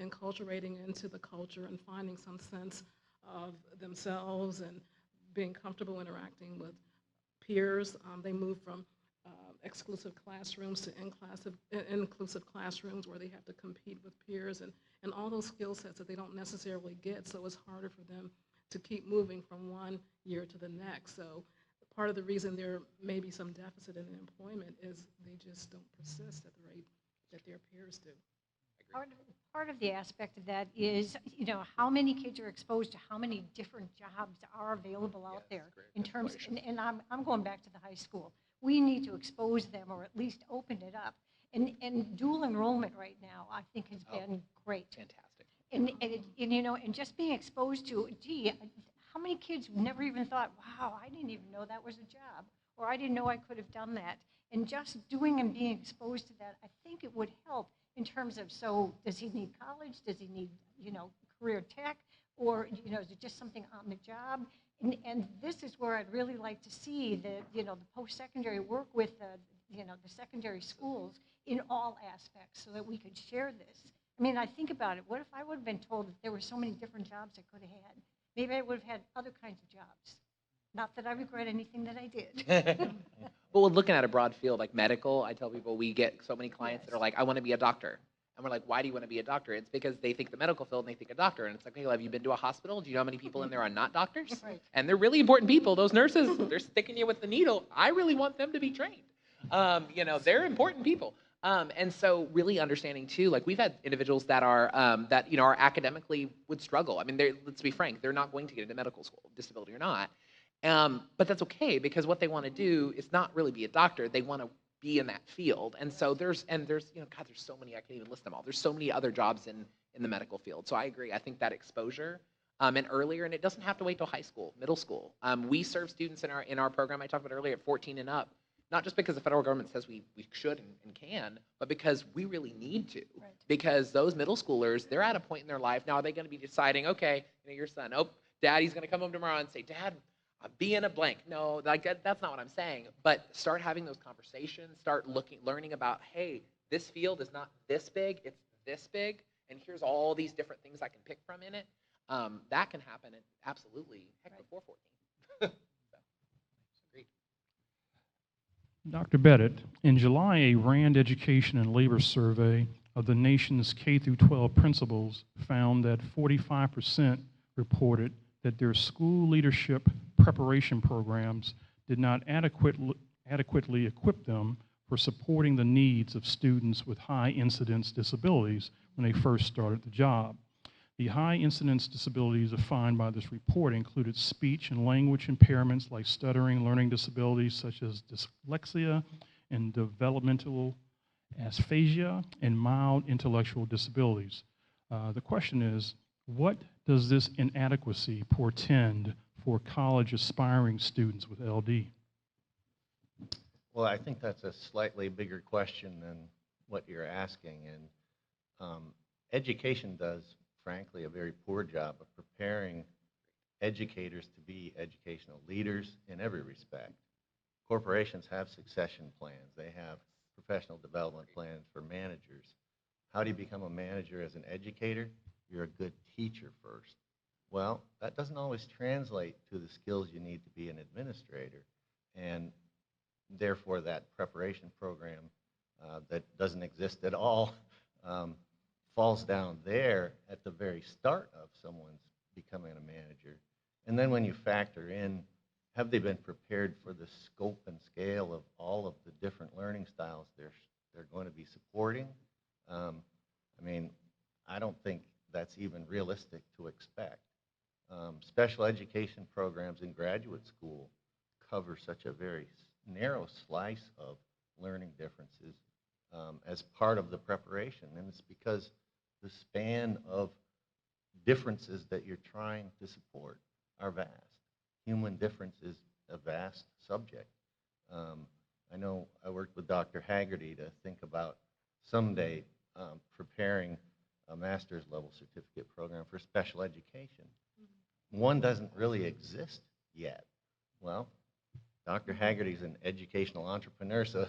enculturating into the culture and finding some sense of themselves and being comfortable interacting with peers. They move from exclusive classrooms to inclusive classrooms where they have to compete with peers and all those skill sets that they don't necessarily get, so it's harder for them to keep moving from one year to the next. So part of the reason there may be some deficit in employment is they just don't persist at the rate that their peers do. Part of the aspect of that is, how many kids are exposed to how many different jobs are available out there in terms, and I'm going back to the high school. We need to expose them, or at least open it up. And dual enrollment right now, I think, has been great. Fantastic. And just being exposed to, gee, how many kids never even thought, wow, I didn't even know that was a job, or I didn't know I could have done that. And just doing and being exposed to that, I think it would help in terms of, so does he need college? Does he need, career tech? Or, is it just something on the job? And this is where I'd really like to see the post-secondary work with the secondary schools in all aspects, so that we could share this. I mean, I think about it. What if I would have been told that there were so many different jobs I could have had? Maybe I would have had other kinds of jobs. Not that I regret anything that I did. Well, we're looking at a broad field like medical. I tell people we get so many clients that are like, I want to be a doctor. And we're like, why do you want to be a doctor? It's because they think the medical field and they think a doctor. And it's like, hey, well, have you been to a hospital? Do you know how many people in there are not doctors? Right. And they're really important people. Those nurses, they're sticking you with the needle. I really want them to be trained. They're important people. And so really understanding too, like we've had individuals that are, are academically would struggle. I mean, let's be frank, they're not going to get into medical school, disability or not. But that's okay, because what they want to do is not really be a doctor. They want to be in that field. And so there's there's so many, I can't even list them all. There's so many other jobs in the medical field. So I agree. I think that exposure and earlier, and it doesn't have to wait till high school, middle school. We serve students in our program I talked about earlier at 14 and up, not just because the federal government says we should and can, but because we really need to. Right. Because those middle schoolers, they're at a point in their life now, are they going to be deciding, okay, your son, oh, daddy's going to come home tomorrow and say, Dad, be in a blank. No, that's not what I'm saying. But start having those conversations, start learning about, hey, this field is not this big, it's this big, and here's all these different things I can pick from in it. That can happen, and absolutely, heck, before 14. Agreed. Dr. Bennett, in July, a RAND Education and Labor Survey of the nation's K through 12 principals found that 45% reported that their school leadership preparation programs did not adequately equip them for supporting the needs of students with high incidence disabilities when they first started the job. The high incidence disabilities defined by this report included speech and language impairments like stuttering, learning disabilities such as dyslexia and developmental aphasia, and mild intellectual disabilities. The question is, what does this inadequacy portend for college aspiring students with LD? Well, I think that's a slightly bigger question than what you're asking. And education does, frankly, a very poor job of preparing educators to be educational leaders in every respect. Corporations have succession plans. They have professional development plans for managers. How do you become a manager as an educator? You're a good teacher first. Well, that doesn't always translate to the skills you need to be an administrator. And therefore, that preparation program that doesn't exist at all falls down there at the very start of someone's becoming a manager. And then when you factor in, have they been prepared for the scope and scale of all of the different learning styles they're going to be supporting? I mean, I don't think that's even realistic to expect. Special education programs in graduate school cover such a very narrow slice of learning differences as part of the preparation, and it's because the span of differences that you're trying to support are vast. Human difference is a vast subject. I know I worked with Dr. Haggerty to think about someday preparing a master's level certificate program for special education. One doesn't really exist yet. Well, Dr. Haggerty's an educational entrepreneur, so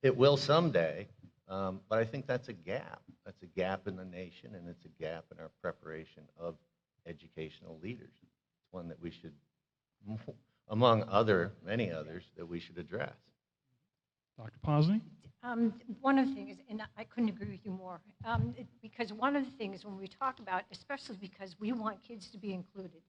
it will someday, but I think that's a gap. That's a gap in the nation, and it's a gap in our preparation of educational leaders. It's one that we should, among many others, that we should address. Dr. Posney? One of the things, and I couldn't agree with you more, because one of the things when we talk about, especially because we want kids to be included,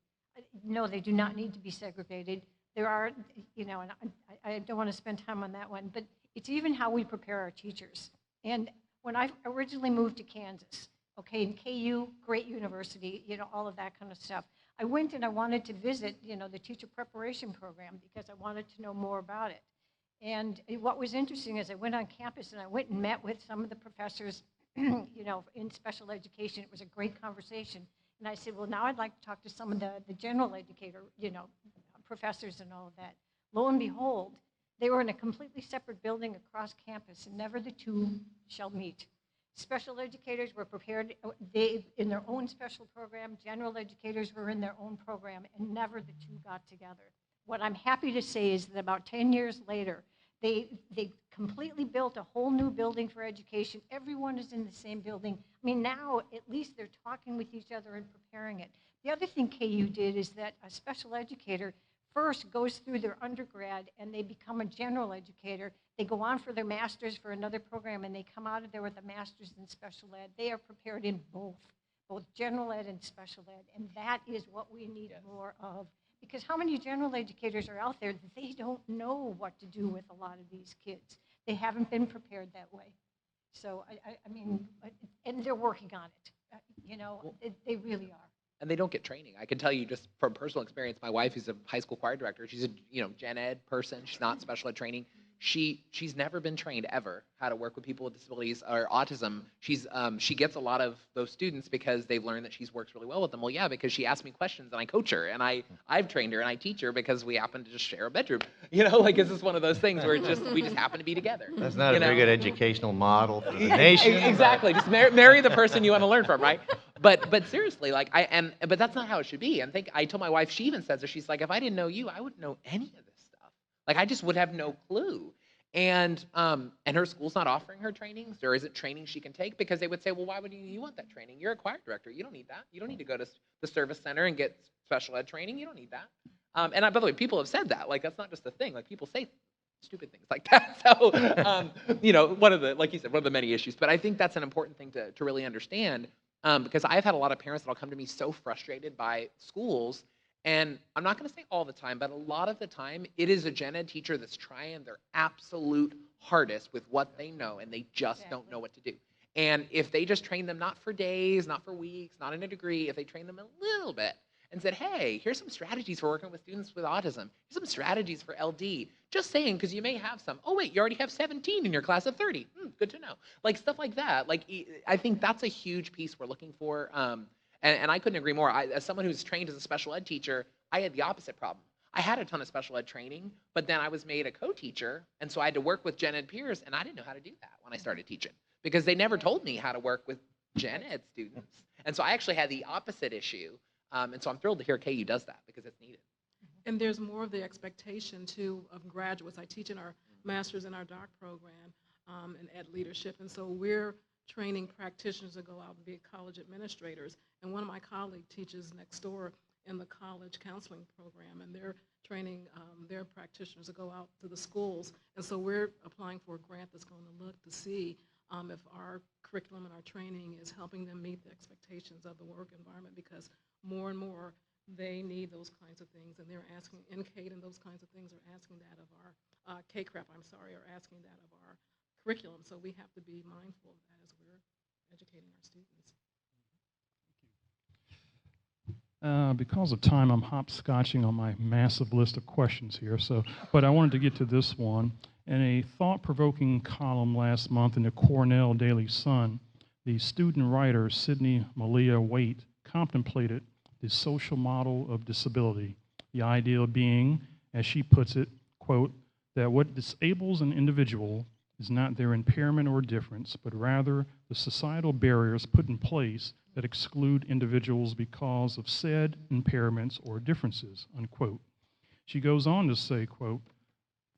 no, they do not need to be segregated. There are, and I don't want to spend time on that one, but it's even how we prepare our teachers. And when I originally moved to Kansas, okay, in KU, great university, all of that kind of stuff, I went and I wanted to visit, the teacher preparation program because I wanted to know more about it. And what was interesting is I went on campus and I went and met with some of the professors, in special education. It was a great conversation. And I said, well, now I'd like to talk to some of the general educator, professors and all of that. Lo and behold, they were in a completely separate building across campus, and never the two shall meet. Special educators were prepared, in their own special program. General educators were in their own program, and never the two got together. What I'm happy to say is that about 10 years later, they completely built a whole new building for education. Everyone is in the same building. I mean, now at least they're talking with each other and preparing it. The other thing KU did is that a special educator first goes through their undergrad and they become a general educator. They go on for their master's for another program and they come out of there with a master's in special ed. They are prepared in both general ed and special ed, and that is what we need more of. Because how many general educators are out there that they don't know what to do with a lot of these kids? They haven't been prepared that way. So, I mean, and they're working on it. They really are. And they don't get training. I can tell you just from personal experience, my wife is a high school choir director. She's a gen ed person. She's not special ed training. she's never been trained ever how to work with people with disabilities or autism. She gets a lot of those students because they've learned that she's works really well with them. Well, yeah, because she asks me questions and I coach her, and I've trained her and I teach her because we happen to just share a bedroom. Like it's just one of those things where we just happen to be together. That's not a very good educational model for the nation. Exactly. Just marry the person you want to learn from, right? But seriously, like but that's not how it should be. And I told my wife, she even says it. She's like, if I didn't know you, I wouldn't know any of this stuff. Like I just would have no clue. And her school's not offering her trainings. There isn't training she can take because they would say, well, why would you want that training? You're a choir director. You don't need that. You don't need to go to the service center and get special ed training. You don't need that. By the way, people have said that. Like that's not just a thing. Like people say stupid things like that. So, one of the, like you said, one of the many issues. But I think that's an important thing to really understand because I've had a lot of parents that'll come to me so frustrated by schools. And I'm not going to say all the time, but a lot of the time, it is a gen ed teacher that's trying their absolute hardest with what they know, and they just don't know what to do. And if they just train them not for days, not for weeks, not in a degree, if they train them a little bit and said, hey, here's some strategies for working with students with autism. Here's some strategies for LD. Just saying, because you may have some. Oh, wait, you already have 17 in your class of 30. Good to know. Like stuff like that. Like I think that's a huge piece we're looking for. And I couldn't agree more. As someone who's trained as a special ed teacher, I had the opposite problem. I had a ton of special ed training, but then I was made a co-teacher, and so I had to work with gen ed peers, and I didn't know how to do that when I started teaching because they never told me how to work with gen ed students. And so I actually had the opposite issue, and so I'm thrilled to hear KU does that because it's needed. And there's more of the expectation, too, of graduates. I teach in our master's and our doc program in ed leadership, and so we're training practitioners to go out and be college administrators. And one of my colleagues teaches next door in the college counseling program, and they're training their practitioners to go out to the schools. And so we're applying for a grant that's going to look to see if our curriculum and our training is helping them meet the expectations of the work environment, because more and more they need those kinds of things, and they're asking, NCAID and those kinds of things are asking that of our, KCRAP, I'm sorry, are asking that of our curriculum. So we have to be mindful of that as we're educating our students. Because of time, I'm hopscotching on my massive list of questions here. But I wanted to get to this one. In a thought-provoking column last month in the Cornell Daily Sun, the student writer Sidney Malia Waite contemplated the social model of disability, the ideal being, as she puts it, quote, that what disables an individual is not their impairment or difference, but rather the societal barriers put in place that exclude individuals because of said impairments or differences, unquote. She goes on to say, quote,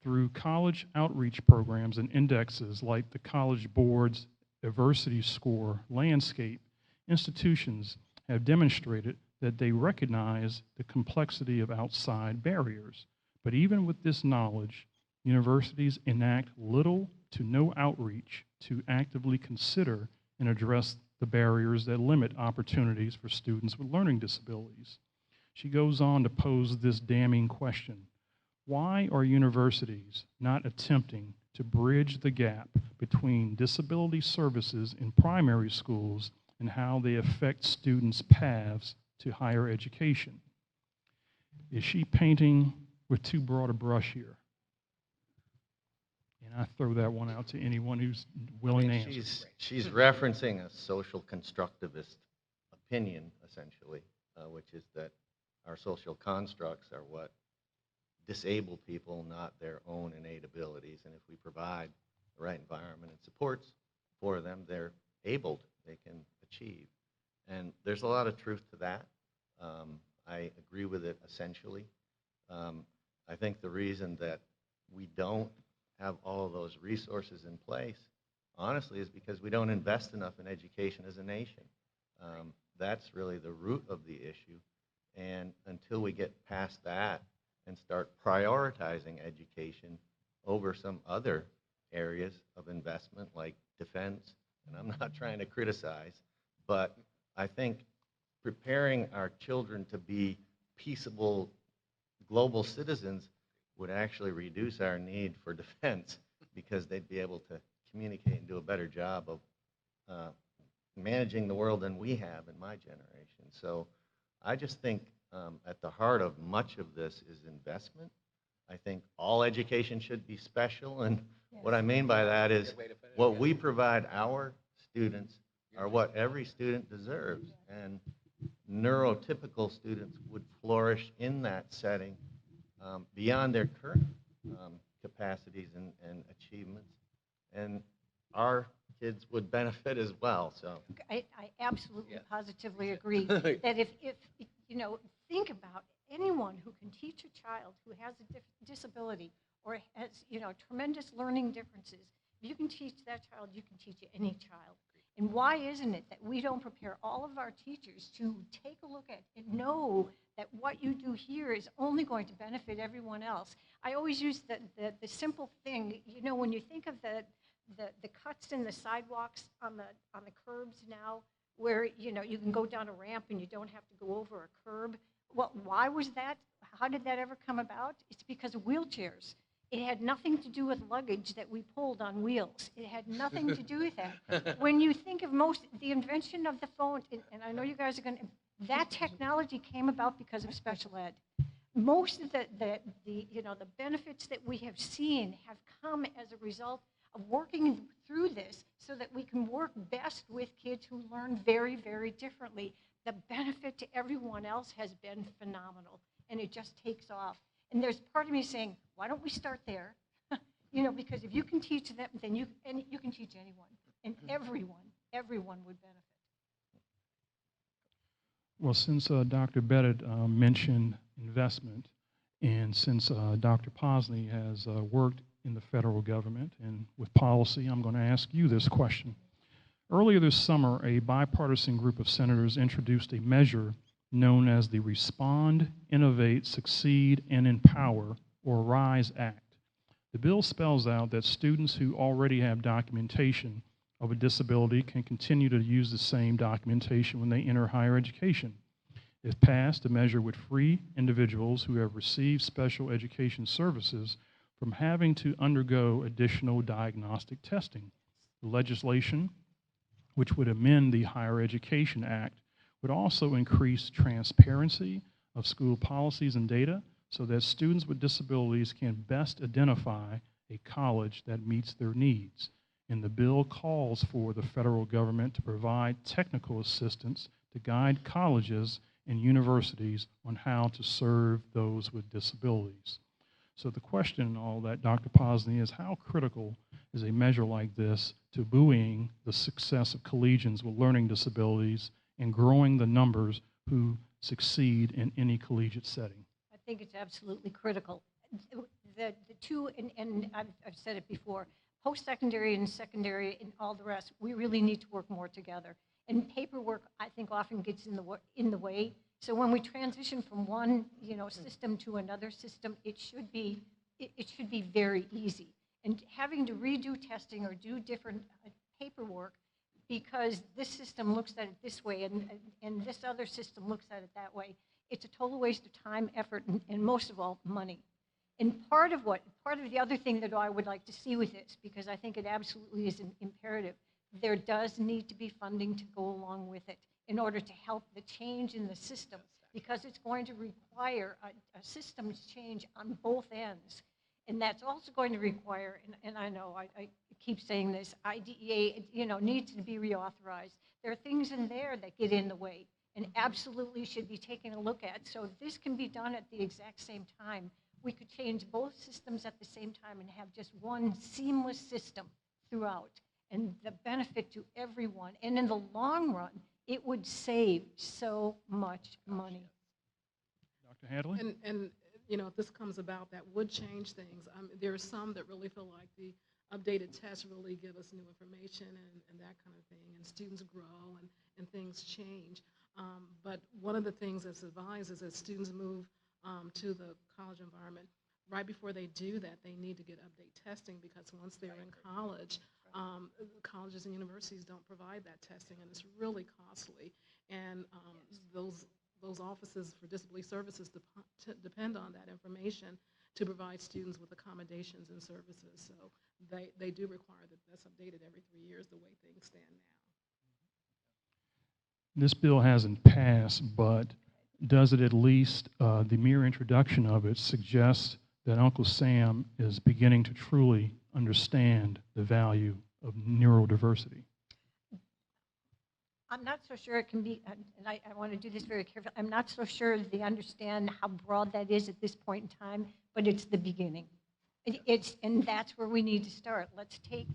through college outreach programs and indexes like the College Board's Adversity Score landscape, institutions have demonstrated that they recognize the complexity of outside barriers. But even with this knowledge, universities enact little to no outreach to actively consider and address the barriers that limit opportunities for students with learning disabilities. She goes on to pose this damning question. Why are universities not attempting to bridge the gap between disability services in primary schools and how they affect students' paths to higher education? Is she painting with too broad a brush here? And I throw that one out to anyone who's willing to answer. She's referencing a social constructivist opinion, essentially, which is that our social constructs are what disable people, not their own innate abilities. And if we provide the right environment and supports for them, they're able, they can achieve. And there's a lot of truth to that. I agree with it essentially. I think the reason that we don't have all of those resources in place, honestly, is because we don't invest enough in education as a nation. That's really the root of the issue. And until we get past that and start prioritizing education over some other areas of investment like defense, and I'm not trying to criticize, but I think preparing our children to be peaceable global citizens would actually reduce our need for defense because they'd be able to communicate and do a better job of managing the world than we have in my generation. So I just think at the heart of much of this is investment. I think all education should be special, and Yes. what I mean by that is Good way to put it, what yeah. we provide our students are what every student deserves, and neurotypical students would flourish in that setting beyond their current capacities and achievements, and our kids would benefit as well, so. I absolutely Yes. positively agree that if, you know, think about anyone who can teach a child who has a disability or has, you know, tremendous learning differences. If you can teach that child, you can teach any child. And why isn't it that we don't prepare all of our teachers to take a look at and know that what you do here is only going to benefit everyone else? I always use the simple thing, you know, when you think of the cuts in the sidewalks on the curbs now, where, you know, you can go down a ramp and you don't have to go over a curb. Well, why was that? How did that ever come about? It's because of wheelchairs. It had nothing to do with luggage that we pulled on wheels. It had nothing to do with that. When you think of the invention of the phone, and I know you guys are going to, that technology came about because of special ed. Most of the you know, the benefits that we have seen have come as a result of working through this so that we can work best with kids who learn very, very differently. The benefit to everyone else has been phenomenal, and it just takes off. And there's part of me saying, why don't we start there? You know, because if you can teach them, then you can teach anyone, and everyone would benefit. Well, since Dr. Bennett mentioned investment, and since Dr. Posney has worked in the federal government and with policy, I'm going to ask you this question. Earlier this summer, a bipartisan group of senators introduced a measure known as the Respond, Innovate, Succeed, and Empower, or RISE Act. The bill spells out that students who already have documentation of a disability can continue to use the same documentation when they enter higher education. If passed, the measure would free individuals who have received special education services from having to undergo additional diagnostic testing. The legislation, which would amend the Higher Education Act, would also increase transparency of school policies and data so that students with disabilities can best identify a college that meets their needs. And the bill calls for the federal government to provide technical assistance to guide colleges and universities on how to serve those with disabilities. So the question in all that, Dr. Posney, is how critical is a measure like this to buoying the success of collegians with learning disabilities and growing the numbers who succeed in any collegiate setting? I think it's absolutely critical. The two, and I've said it before, post-secondary and secondary and all the rest, we really need to work more together. And paperwork, I think, often gets in the way. So when we transition from one, you know, system to another system, it should be very easy. And having to redo testing or do different paperwork because this system looks at it this way and this other system looks at it that way, it's a total waste of time, effort, and most of all, money. And part of the other thing that I would like to see with this, because I think it absolutely is an imperative, there does need to be funding to go along with it in order to help the change in the system, because it's going to require a systems change on both ends. And that's also going to require, and I know I keep saying this, IDEA, you know, needs to be reauthorized. There are things in there that get in the way and absolutely should be taken a look at. So if this can be done at the exact same time, we could change both systems at the same time and have just one seamless system throughout. And the benefit to everyone. And in the long run, it would save so much money. Dr. Hadley? And you know, if this comes about, that would change things. There are some that really feel like the updated tests really give us new information and that kind of thing, and students grow and things change. But one of the things that's advised is that students move to the college environment. Right before they do that, they need to get update testing, because once they're in college, colleges and universities don't provide that testing, and it's really costly. And those offices for disability services depend on that information to provide students with accommodations and services. So they do require that that's updated every 3 years the way things stand now. This bill hasn't passed, but does it at least, the mere introduction of it, suggest that Uncle Sam is beginning to truly understand the value of neurodiversity? I'm not so sure it can be, and I want to do this very carefully, I'm not so sure they understand how broad that is at this point in time, but it's the beginning. And that's where we need to start. Let's take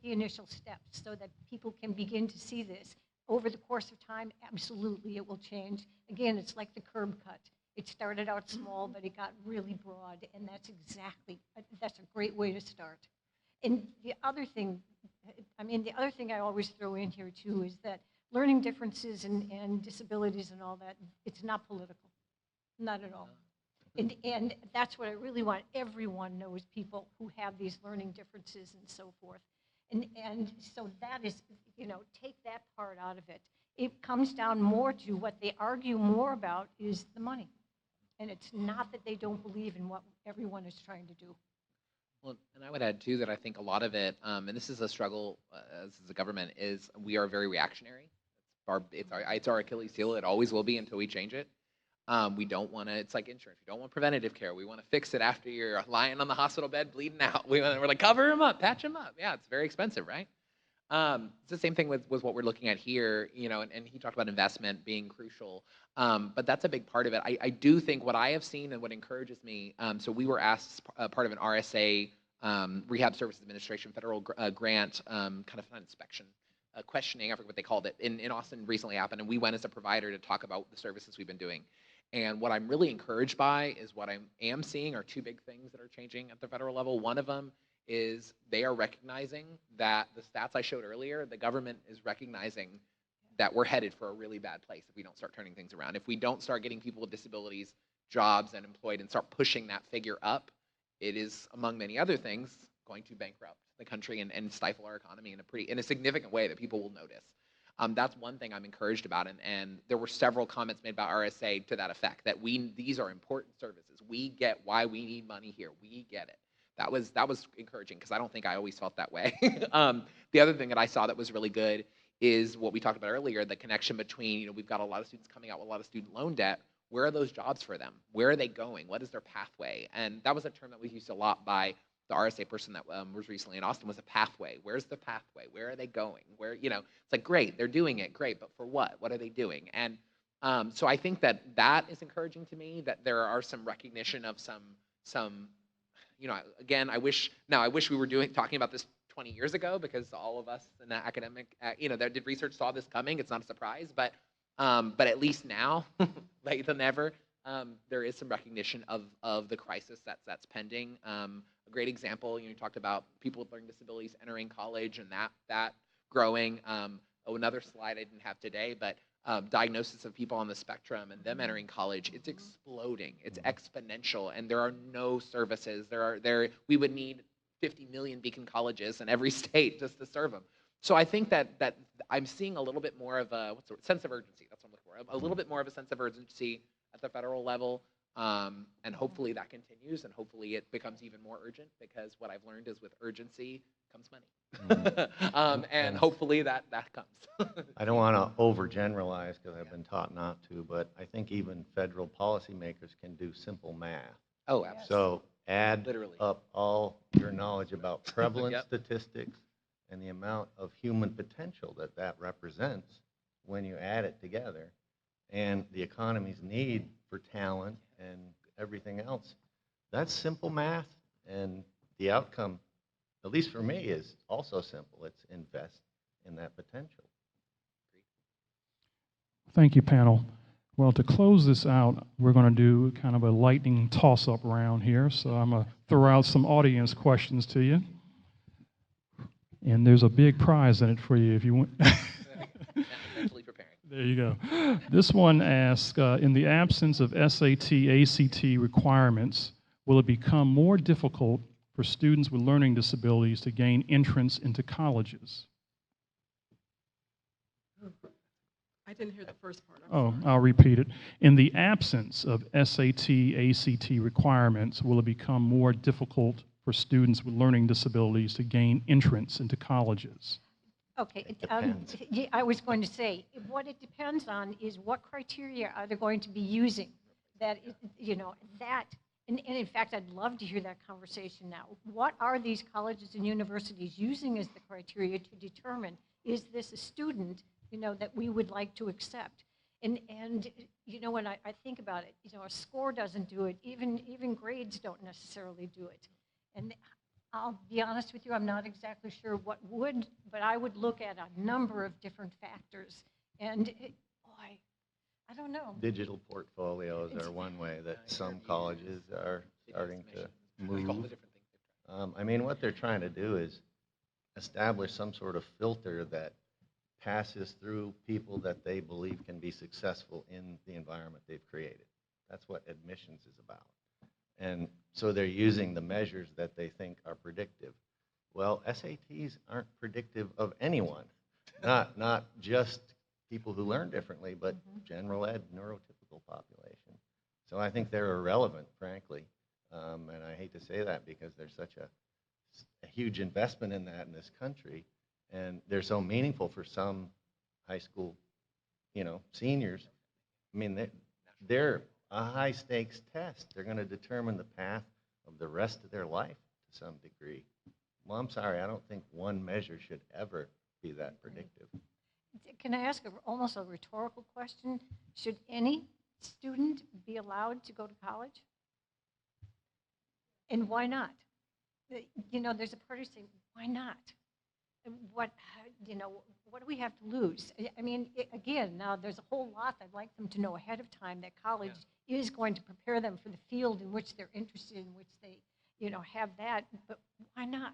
the initial steps so that people can begin to see this. Over the course of time, absolutely, it will change. Again, it's like the curb cut. It started out small, but it got really broad, and that's a great way to start. And the other thing I always throw in here too is that learning differences and disabilities and all that, it's not political, not at all. And that's what I really want. Everyone knows people who have these learning differences and so forth. And so that is, take that part out of it. It comes down more to what they argue more about is the money. And it's not that they don't believe in what everyone is trying to do. Well, and I would add too that I think a lot of it, and this is a struggle as a government, is we are very reactionary. It's our Achilles heel. It always will be until we change it. We don't want to. It's like insurance. We don't want preventative care. We want to fix it after you're lying on the hospital bed bleeding out. We're like, cover him up, patch him up. Yeah, it's very expensive, right? It's the same thing with what we're looking at here. And he talked about investment being crucial. But that's a big part of it. I do think what I have seen and what encourages me. So we were asked part of an RSA Rehab Services Administration federal grant kind of inspection. Questioning, I forget what they called it, in Austin recently happened, and we went as a provider to talk about the services we've been doing. And what I'm really encouraged by is what I am seeing are two big things that are changing at the federal level. One of them is they are recognizing that the stats I showed earlier, the government is recognizing that we're headed for a really bad place if we don't start turning things around. If we don't start getting people with disabilities jobs and employed and start pushing that figure up, it is, among many other things, going to bankrupt the country and stifle our economy in a significant way that people will notice. That's one thing I'm encouraged about, and there were several comments made about RSA to that effect, that these are important services. We get why we need money here. We get it. That was encouraging, because I don't think I always felt that way. The other thing that I saw that was really good is what we talked about earlier, the connection between, we've got a lot of students coming out with a lot of student loan debt. Where are those jobs for them? Where are they going? What is their pathway? And that was a term that was used a lot by the RSA person that was recently in Austin, was a pathway. Where's the pathway? Where are they going? It's like, great, they're doing it, great, but for what? What are they doing? And so I think that is encouraging to me, that there are some recognition of some, again, I wish we were talking about this 20 years ago, because all of us in the academic, that did research saw this coming. It's not a surprise, but at least now, later than ever, there is some recognition of the crisis that's pending. A great example, you talked about people with learning disabilities entering college and that growing. Another slide I didn't have today, but diagnosis of people on the spectrum and them entering college, it's exploding. It's exponential, and there are no services. We would need 50 million beacon colleges in every state just to serve them. So I think that I'm seeing a little bit more of a sense of urgency. That's what I'm looking for. A little bit more of a sense of urgency at the federal level, and hopefully that continues, and hopefully it becomes even more urgent, because what I've learned is with urgency comes money, and hopefully that comes. I don't want to overgeneralize, because I've been taught not to, but I think even federal policymakers can do simple math. Oh, absolutely. So add Literally. up all your knowledge about prevalence Yep. statistics and the amount of human potential that represents when you add it together, and the economy's need for talent and everything else. That's simple math, and the outcome, at least for me, is also simple. It's invest in that potential. Thank you, panel. Well, to close this out, we're going to do kind of a lightning toss-up round here. So I'm going to throw out some audience questions to you. And there's a big prize in it for you if you want. Mentally preparing. There you go. This one asks, in the absence of SAT, ACT requirements, will it become more difficult for students with learning disabilities to gain entrance into colleges? I didn't hear the first part. I'll repeat it. In the absence of SAT, ACT requirements, will it become more difficult for students with learning disabilities to gain entrance into colleges? Okay, It depends. yeah, I was going to say, what it depends on is what criteria are they going to be using. That And in fact, I'd love to hear that conversation now. What are these colleges and universities using as the criteria to determine, is this a student, that we would like to accept? And when I think about it, a score doesn't do it. Even grades don't necessarily do it. And I'll be honest with you, I'm not exactly sure what would, but I would look at a number of different factors. And boy, I don't know. Digital portfolios are one way that some colleges are starting to move. I mean, what they're trying to do is establish some sort of filter that passes through people that they believe can be successful in the environment they've created. That's what admissions is about. And so they're using the measures that they think are predictive. Well, SATs aren't predictive of anyone, not just people who learn differently, but general ed, neurotypical population. So I think they're irrelevant, frankly. And I hate to say that because there's such a huge investment in that in this country. And they're so meaningful for some high school, seniors. I mean, they're a high stakes test. They're going to determine the path of the rest of their life to some degree. Well, I'm sorry, I don't think one measure should ever be that predictive. Can I ask almost a rhetorical question? Should any student be allowed to go to college? And why not? There's a party saying, why not? What do we have to lose? I mean, again, now there's a whole lot I'd like them to know ahead of time that college is going to prepare them for the field in which they're interested, in which they, have that, but why not?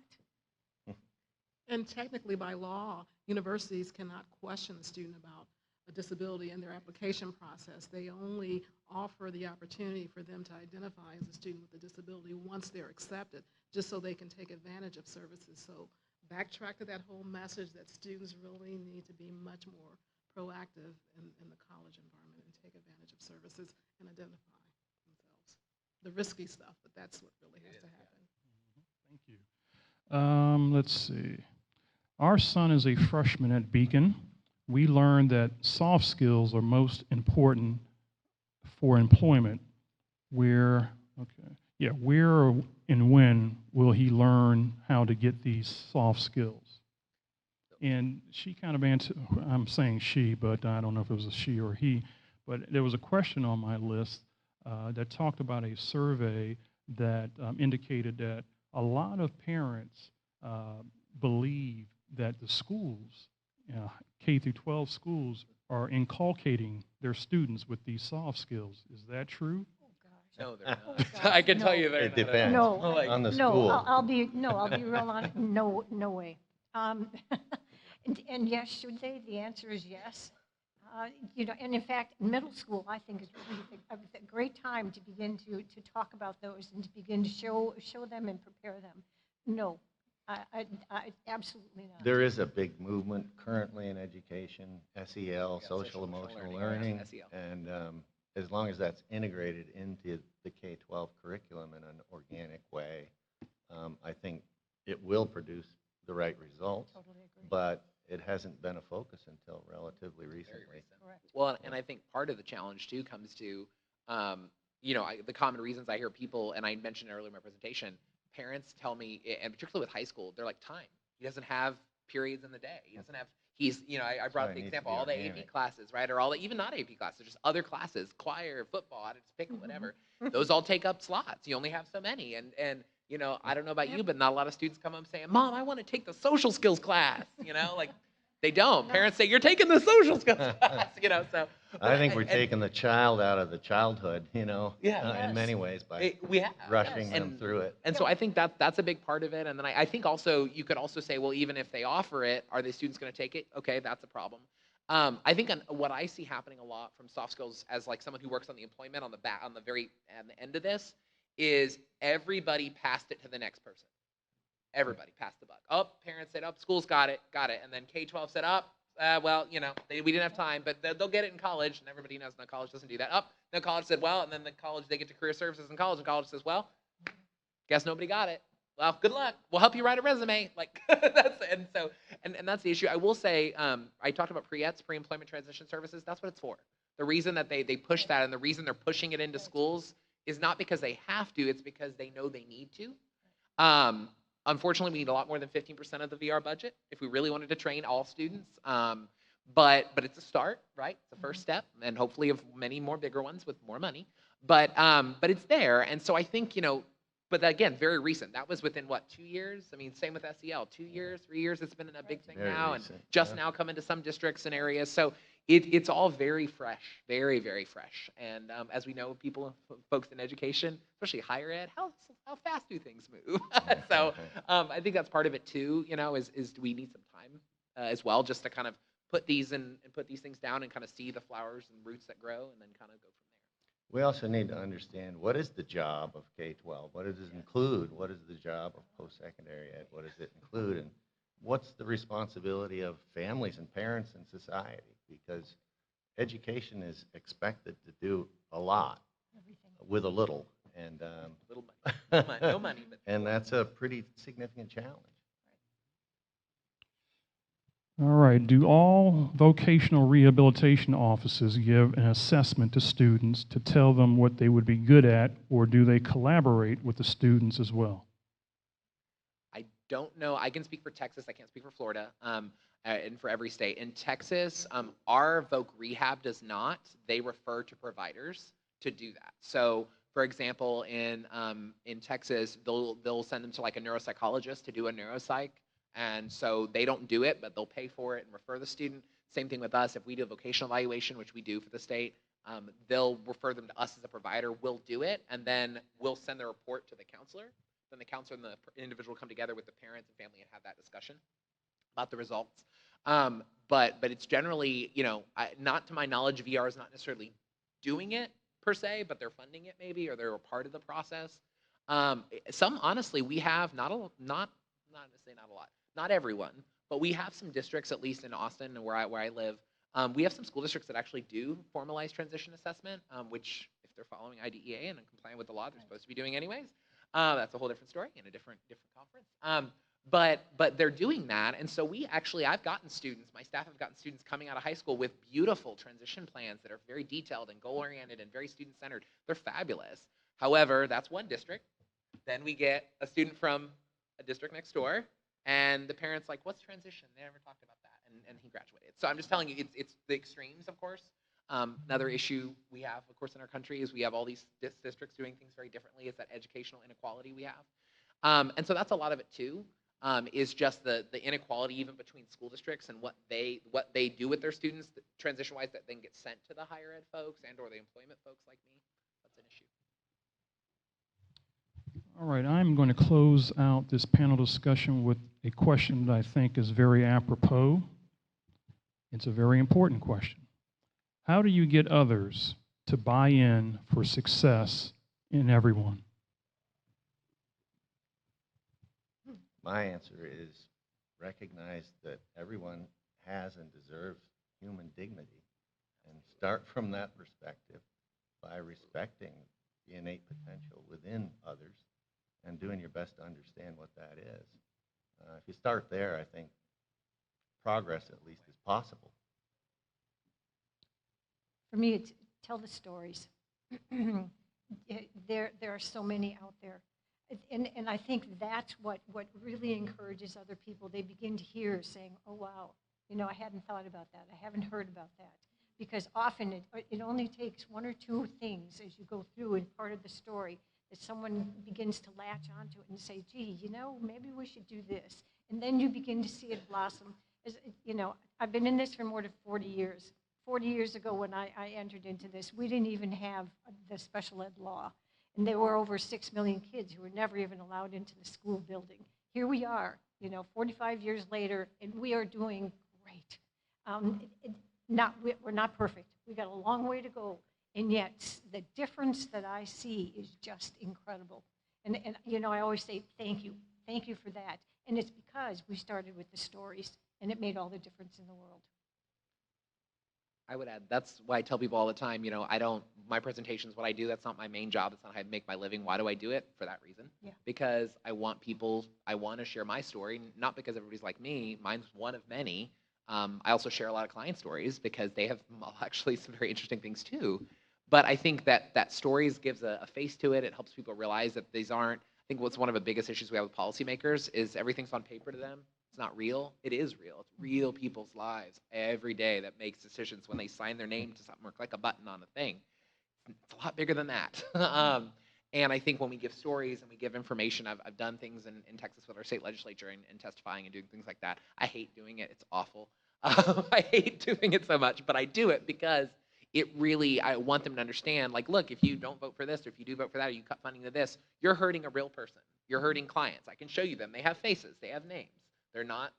And technically, by law, universities cannot question the student about a disability in their application process. They only offer the opportunity for them to identify as a student with a disability once they're accepted, just so they can take advantage of services. So backtrack to that whole message that students really need to be much more proactive in the college environment and take advantage of services and identify themselves. The risky stuff, but that's what really has to happen. Thank you. Let's see. Our son is a freshman at Beacon. We learned that soft skills are most important for employment. Where and when will he learn how to get these soft skills? And she kind of answered, I'm saying she, but I don't know if it was a she or he, but there was a question on my list that talked about a survey that indicated that a lot of parents believe that the schools, K through 12 schools, are inculcating their students with these soft skills. Is that true? No, they're not. I can tell you they're It not. depends on the school. I'll be real honest. No way. And yes, should they? The answer is yes. And in fact, middle school, I think, is really a great time to begin to talk about those and to begin to show them and prepare them. No, I absolutely not. There is a big movement currently in education, SEL, social emotional learning, SEL. and as long as that's integrated into the K-12 curriculum in an organic way, I think it will produce the right results. Totally agree. But it hasn't been a focus until relatively recently. Correct. Well, and I think part of the challenge too comes to, the common reasons I hear people, and I mentioned earlier in my presentation, parents tell me, and particularly with high school, they're like, time. He doesn't have periods in the day. He doesn't have, I brought up the example, all the AP classes, right? Or all the, even not AP classes, just other classes, choir, football, I just pick whatever. Those all take up slots. You only have so many. And I don't know about you, but not a lot of students come up saying, Mom, I want to take the social skills class, like they don't. Parents say, you're taking the social skills class, so. I think we're taking the child out of the childhood, in Yes. many ways by We have. rushing them through it. And so I think that's a big part of it. And then I think also you could also say, well, even if they offer it, are the students going to take it? Okay, that's a problem. I think what I see happening a lot from soft skills as like someone who works on the employment on the very end of this is everybody passed it to the next person. Everybody passed the buck. Parents said, schools got it. And then K-12 said, we didn't have time, but they'll get it in college. And everybody knows no, college doesn't do that. No, college said, and then the college, they get to career services in college, and college says, guess nobody got it. Well, good luck. We'll help you write a resume. And that's the issue. I will say, I talked about PREETs, pre-employment transition services. That's what it's for. The reason that they push that and the reason they're pushing it into schools is not because they have to, it's because they know they need to. Unfortunately, we need a lot more than 15% of the VR budget if we really wanted to train all students. But it's a start, right? It's the first step, and hopefully of many more bigger ones with more money. But it's there, and so I think, but again, very recent. That was within what, 2 years? I mean, same with SEL, 2 years, 3 years. It's been a big thing Very now, recent, and just yeah. now coming to some districts and areas. So it's all very fresh, very, very fresh. And as we know, folks in education, especially higher ed, how fast do things move? So I think that's part of it too. Is we need some time as well, just to kind of put these things down and kind of see the flowers and roots that grow, and then kind of go from there. We also need to understand, what is the job of K-12? What does it include? What is the job of post-secondary ed? What does it include? And what's the responsibility of families and parents and society? Because education is expected to do a lot with a little. And Little money, no money, but and that's a pretty significant challenge. All right. Do all vocational rehabilitation offices give an assessment to students to tell them what they would be good at, or do they collaborate with the students as well? I don't know. I can speak for Texas. I can't speak for Florida, and for every state. In Texas, our Voc Rehab does not. They refer to providers to do that. So, for example, in Texas, they'll send them to like a neuropsychologist to do a neuropsych, and so they don't do it, but they'll pay for it and refer the student. Same thing with us. If we do a vocational evaluation, which we do for the state, they'll refer them to us as a provider. We'll do it, and then we'll send the report to the counselor. Then the counselor and the individual come together with the parents and family and have that discussion about the results. But it's generally, not to my knowledge, VR is not necessarily doing it per se, but they're funding it maybe, or they're a part of the process. Some, honestly, we have not necessarily not a lot, not everyone, but we have some districts, at least in Austin and where I live. We have some school districts that actually do formalized transition assessment, which, if they're following IDEA and compliant with the law, they're supposed to be doing anyways. That's a whole different story in a different conference. But they're doing that, and so I've gotten students, my staff have gotten students coming out of high school with beautiful transition plans that are very detailed and goal-oriented and very student-centered. They're fabulous. However, that's one district. Then we get a student from a district next door, and the parent's like, "What's transition?" They never talked about that, and he graduated. So I'm just telling you, it's the extremes, of course. Another issue we have, of course, in our country is we have all these districts doing things very differently. It's that educational inequality we have. And so that's a lot of it too, is just the inequality even between school districts and what they do with their students, transition-wise, that then get sent to the higher ed folks and or the employment folks like me. That's an issue. All right, I'm going to close out this panel discussion with a question that I think is very apropos. It's a very important question. How do you get others to buy in for success in everyone? My answer is recognize that everyone has and deserves human dignity, and start from that perspective by respecting the innate potential within others and doing your best to understand what that is. If you start there, I think progress at least is possible. For me, it's tell the stories. There are so many out there. And I think that's what really encourages other people. They begin to hear saying, "Oh, wow, I hadn't thought about that. I haven't heard about that." Because often it only takes one or two things as you go through and part of the story that someone begins to latch onto it and say, "Gee, maybe we should do this." And then you begin to see it blossom. I've been in this for more than 40 years. 40 years ago when I entered into this, we didn't even have the special ed law. And there were over 6 million kids who were never even allowed into the school building. Here we are, 45 years later, and we are doing great. We're not perfect. We got a long way to go. And yet, the difference that I see is just incredible. And I always say, thank you. Thank you for that. And it's because we started with the stories, and it made all the difference in the world. I would add, that's why I tell people all the time, my presentations, what I do, that's not my main job. That's not how I make my living. Why do I do it? For that reason. Yeah. Because I want to share my story, not because everybody's like me. Mine's one of many. I also share a lot of client stories because they have actually some very interesting things too. But I think that stories gives a face to it. It helps people realize that these aren't, I think what's one of the biggest issues we have with policymakers is everything's on paper to them. It's not real. It is real. It's real people's lives every day that makes decisions when they sign their name to something or click a button on a thing. It's a lot bigger than that. And I think when we give stories and we give information, I've done things in Texas with our state legislature and testifying and doing things like that. I hate doing it. It's awful. I hate doing it so much, but I do it because it really, I want them to understand, like, look, if you don't vote for this, or if you do vote for that, or you cut funding to this, you're hurting a real person. You're hurting clients. I can show you them. They have faces. They have names. They're not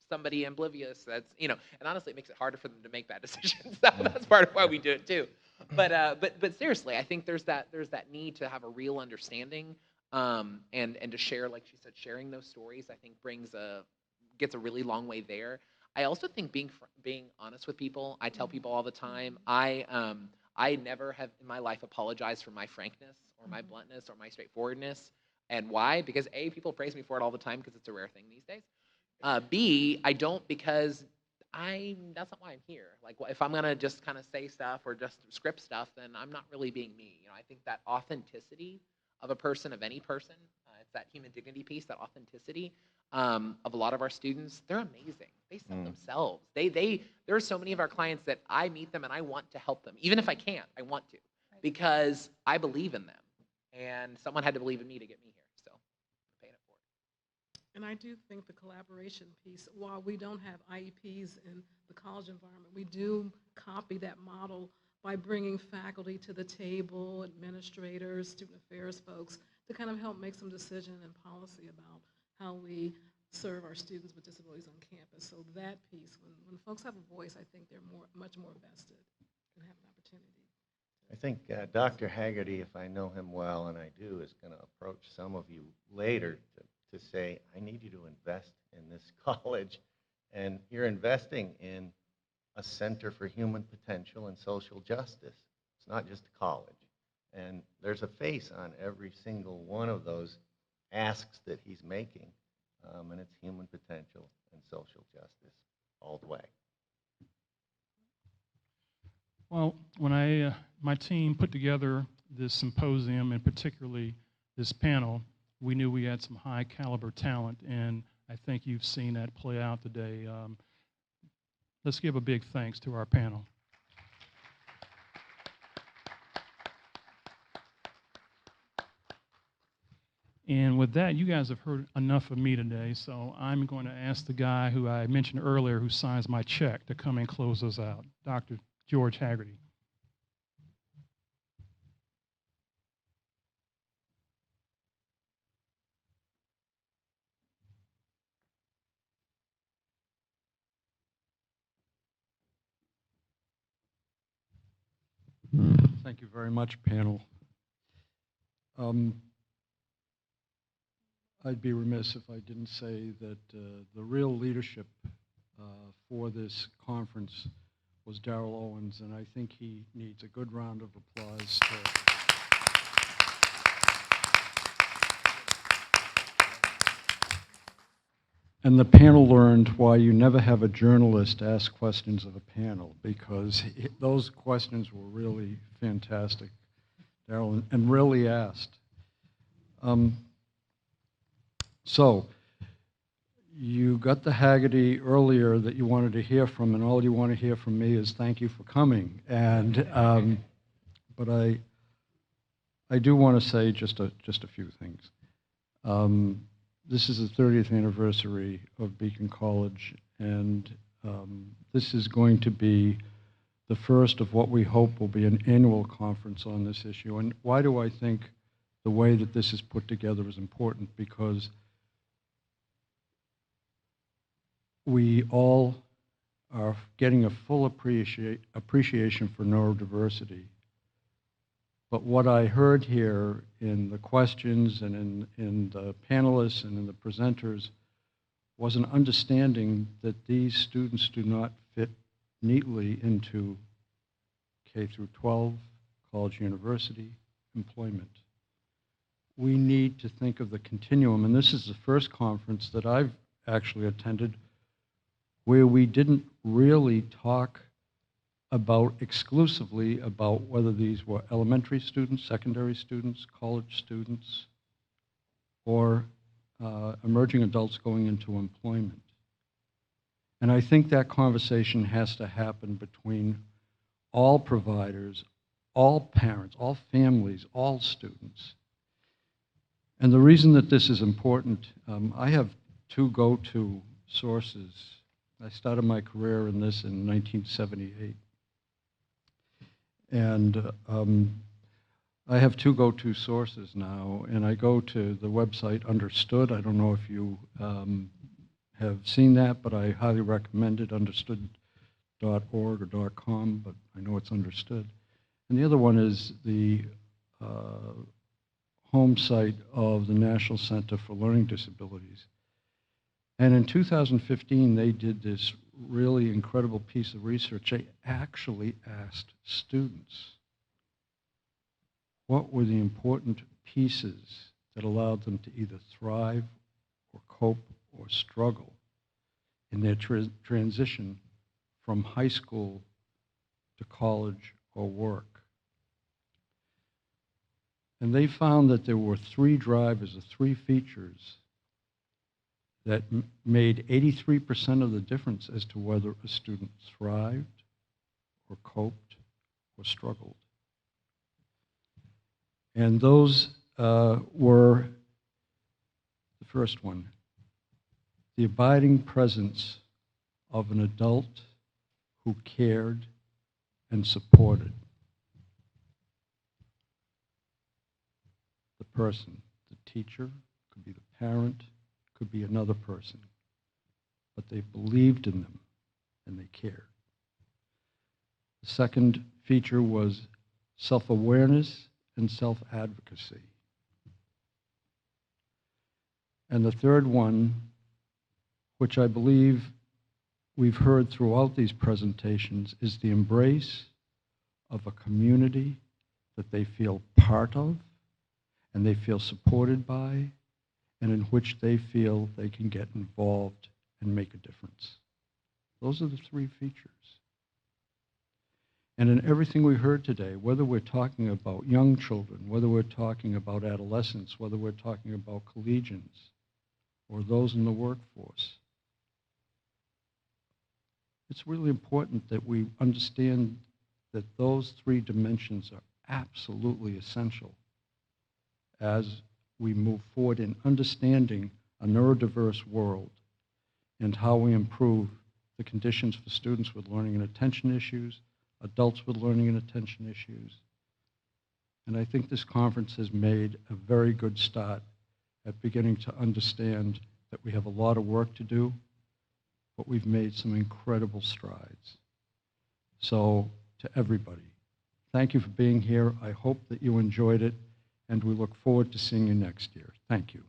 somebody oblivious that's, and honestly, it makes it harder for them to make bad decisions. That's part of why we do it too. But seriously, I think there's that need to have a real understanding, and to share, like she said, sharing those stories, I think gets a really long way there. I also think being honest with people. I tell people all the time, I never have in my life apologized for my frankness or my bluntness or my straightforwardness. And why? Because A, people praise me for it all the time because it's a rare thing these days. B, I don't because that's not why I'm here. Like, if I'm gonna just kind of say stuff or just script stuff, then I'm not really being me. I think that authenticity of a person, of any person, it's that human dignity piece, that authenticity of a lot of our students. They're amazing. They sell themselves. There are so many of our clients that I meet them and I want to help them, even if I can't. I want to, because I believe in them, and someone had to believe in me to get me here. So, I'm paying it forward. And I do think the collaboration piece, while we don't have IEPs in the college environment, we do copy that model by bringing faculty to the table, administrators, student affairs folks, to kind of help make some decision and policy about how we serve our students with disabilities on campus. So that piece, when folks have a voice, I think they're much more vested and have an opportunity. I think Dr. Haggerty, if I know him well, and I do, is going to approach some of you later to say, I need you to invest in this college, and you're investing in a center for human potential and social justice. It's not just a college. And there's a face on every single one of those asks that he's making, and it's human potential and social justice all the way. Well, when my team put together this symposium, and particularly this panel, we knew we had some high caliber talent, and I think you've seen that play out today. Let's give a big thanks to our panel. And with that, you guys have heard enough of me today, so I'm going to ask the guy who I mentioned earlier who signs my check to come and close us out, Dr. George Haggerty. Thank you very much, panel. I'd be remiss if I didn't say that the real leadership for this conference was Darrell Owens, and I think he needs a good round of applause. And the panel learned why you never have a journalist ask questions of a panel, because those questions were really fantastic, Darrell, and really asked. So you got the Haggerty earlier that you wanted to hear from, and all you want to hear from me is thank you for coming. And but I do want to say just a few things. This is the 30th anniversary of Beacon College, and this is going to be the first of what we hope will be an annual conference on this issue. And why do I think the way that this is put together is important? Because we all are getting a full appreciation for neurodiversity. But what I heard here in the questions and in the panelists and in the presenters was an understanding that these students do not fit neatly into K through 12, college, university, employment. We need to think of the continuum, and this is the first conference that I've actually attended where we didn't really talk exclusively about whether these were elementary students, secondary students, college students, or emerging adults going into employment. And I think that conversation has to happen between all providers, all parents, all families, all students. And the reason that this is important, I have two go-to sources. I started my career in this in 1978. And I have two go-to sources now, and I go to the website Understood. I don't know if you have seen that, but I highly recommend it, understood.org or .com, but I know it's Understood. And the other one is the home site of the National Center for Learning Disabilities. And in 2015, they did this really incredible piece of research. They actually asked students what were the important pieces that allowed them to either thrive or cope or struggle in their transition from high school to college or work. And they found that there were three drivers, or three features, that made 83% of the difference as to whether a student thrived or coped or struggled. And those were, the first one, the abiding presence of an adult who cared and supported the person. The teacher, could be the parent, could be another person, but they believed in them and they cared. The second feature was self-awareness and self-advocacy. And the third one, which I believe we've heard throughout these presentations, is the embrace of a community that they feel part of and they feel supported by, and in which they feel they can get involved and make a difference. Those are the three features. And in everything we heard today, whether we're talking about young children, whether we're talking about adolescents, whether we're talking about collegians, or those in the workforce, it's really important that we understand that those three dimensions are absolutely essential as we move forward in understanding a neurodiverse world and how we improve the conditions for students with learning and attention issues, adults with learning and attention issues. And I think this conference has made a very good start at beginning to understand that we have a lot of work to do, but we've made some incredible strides. So to everybody, thank you for being here. I hope that you enjoyed it, and we look forward to seeing you next year. Thank you.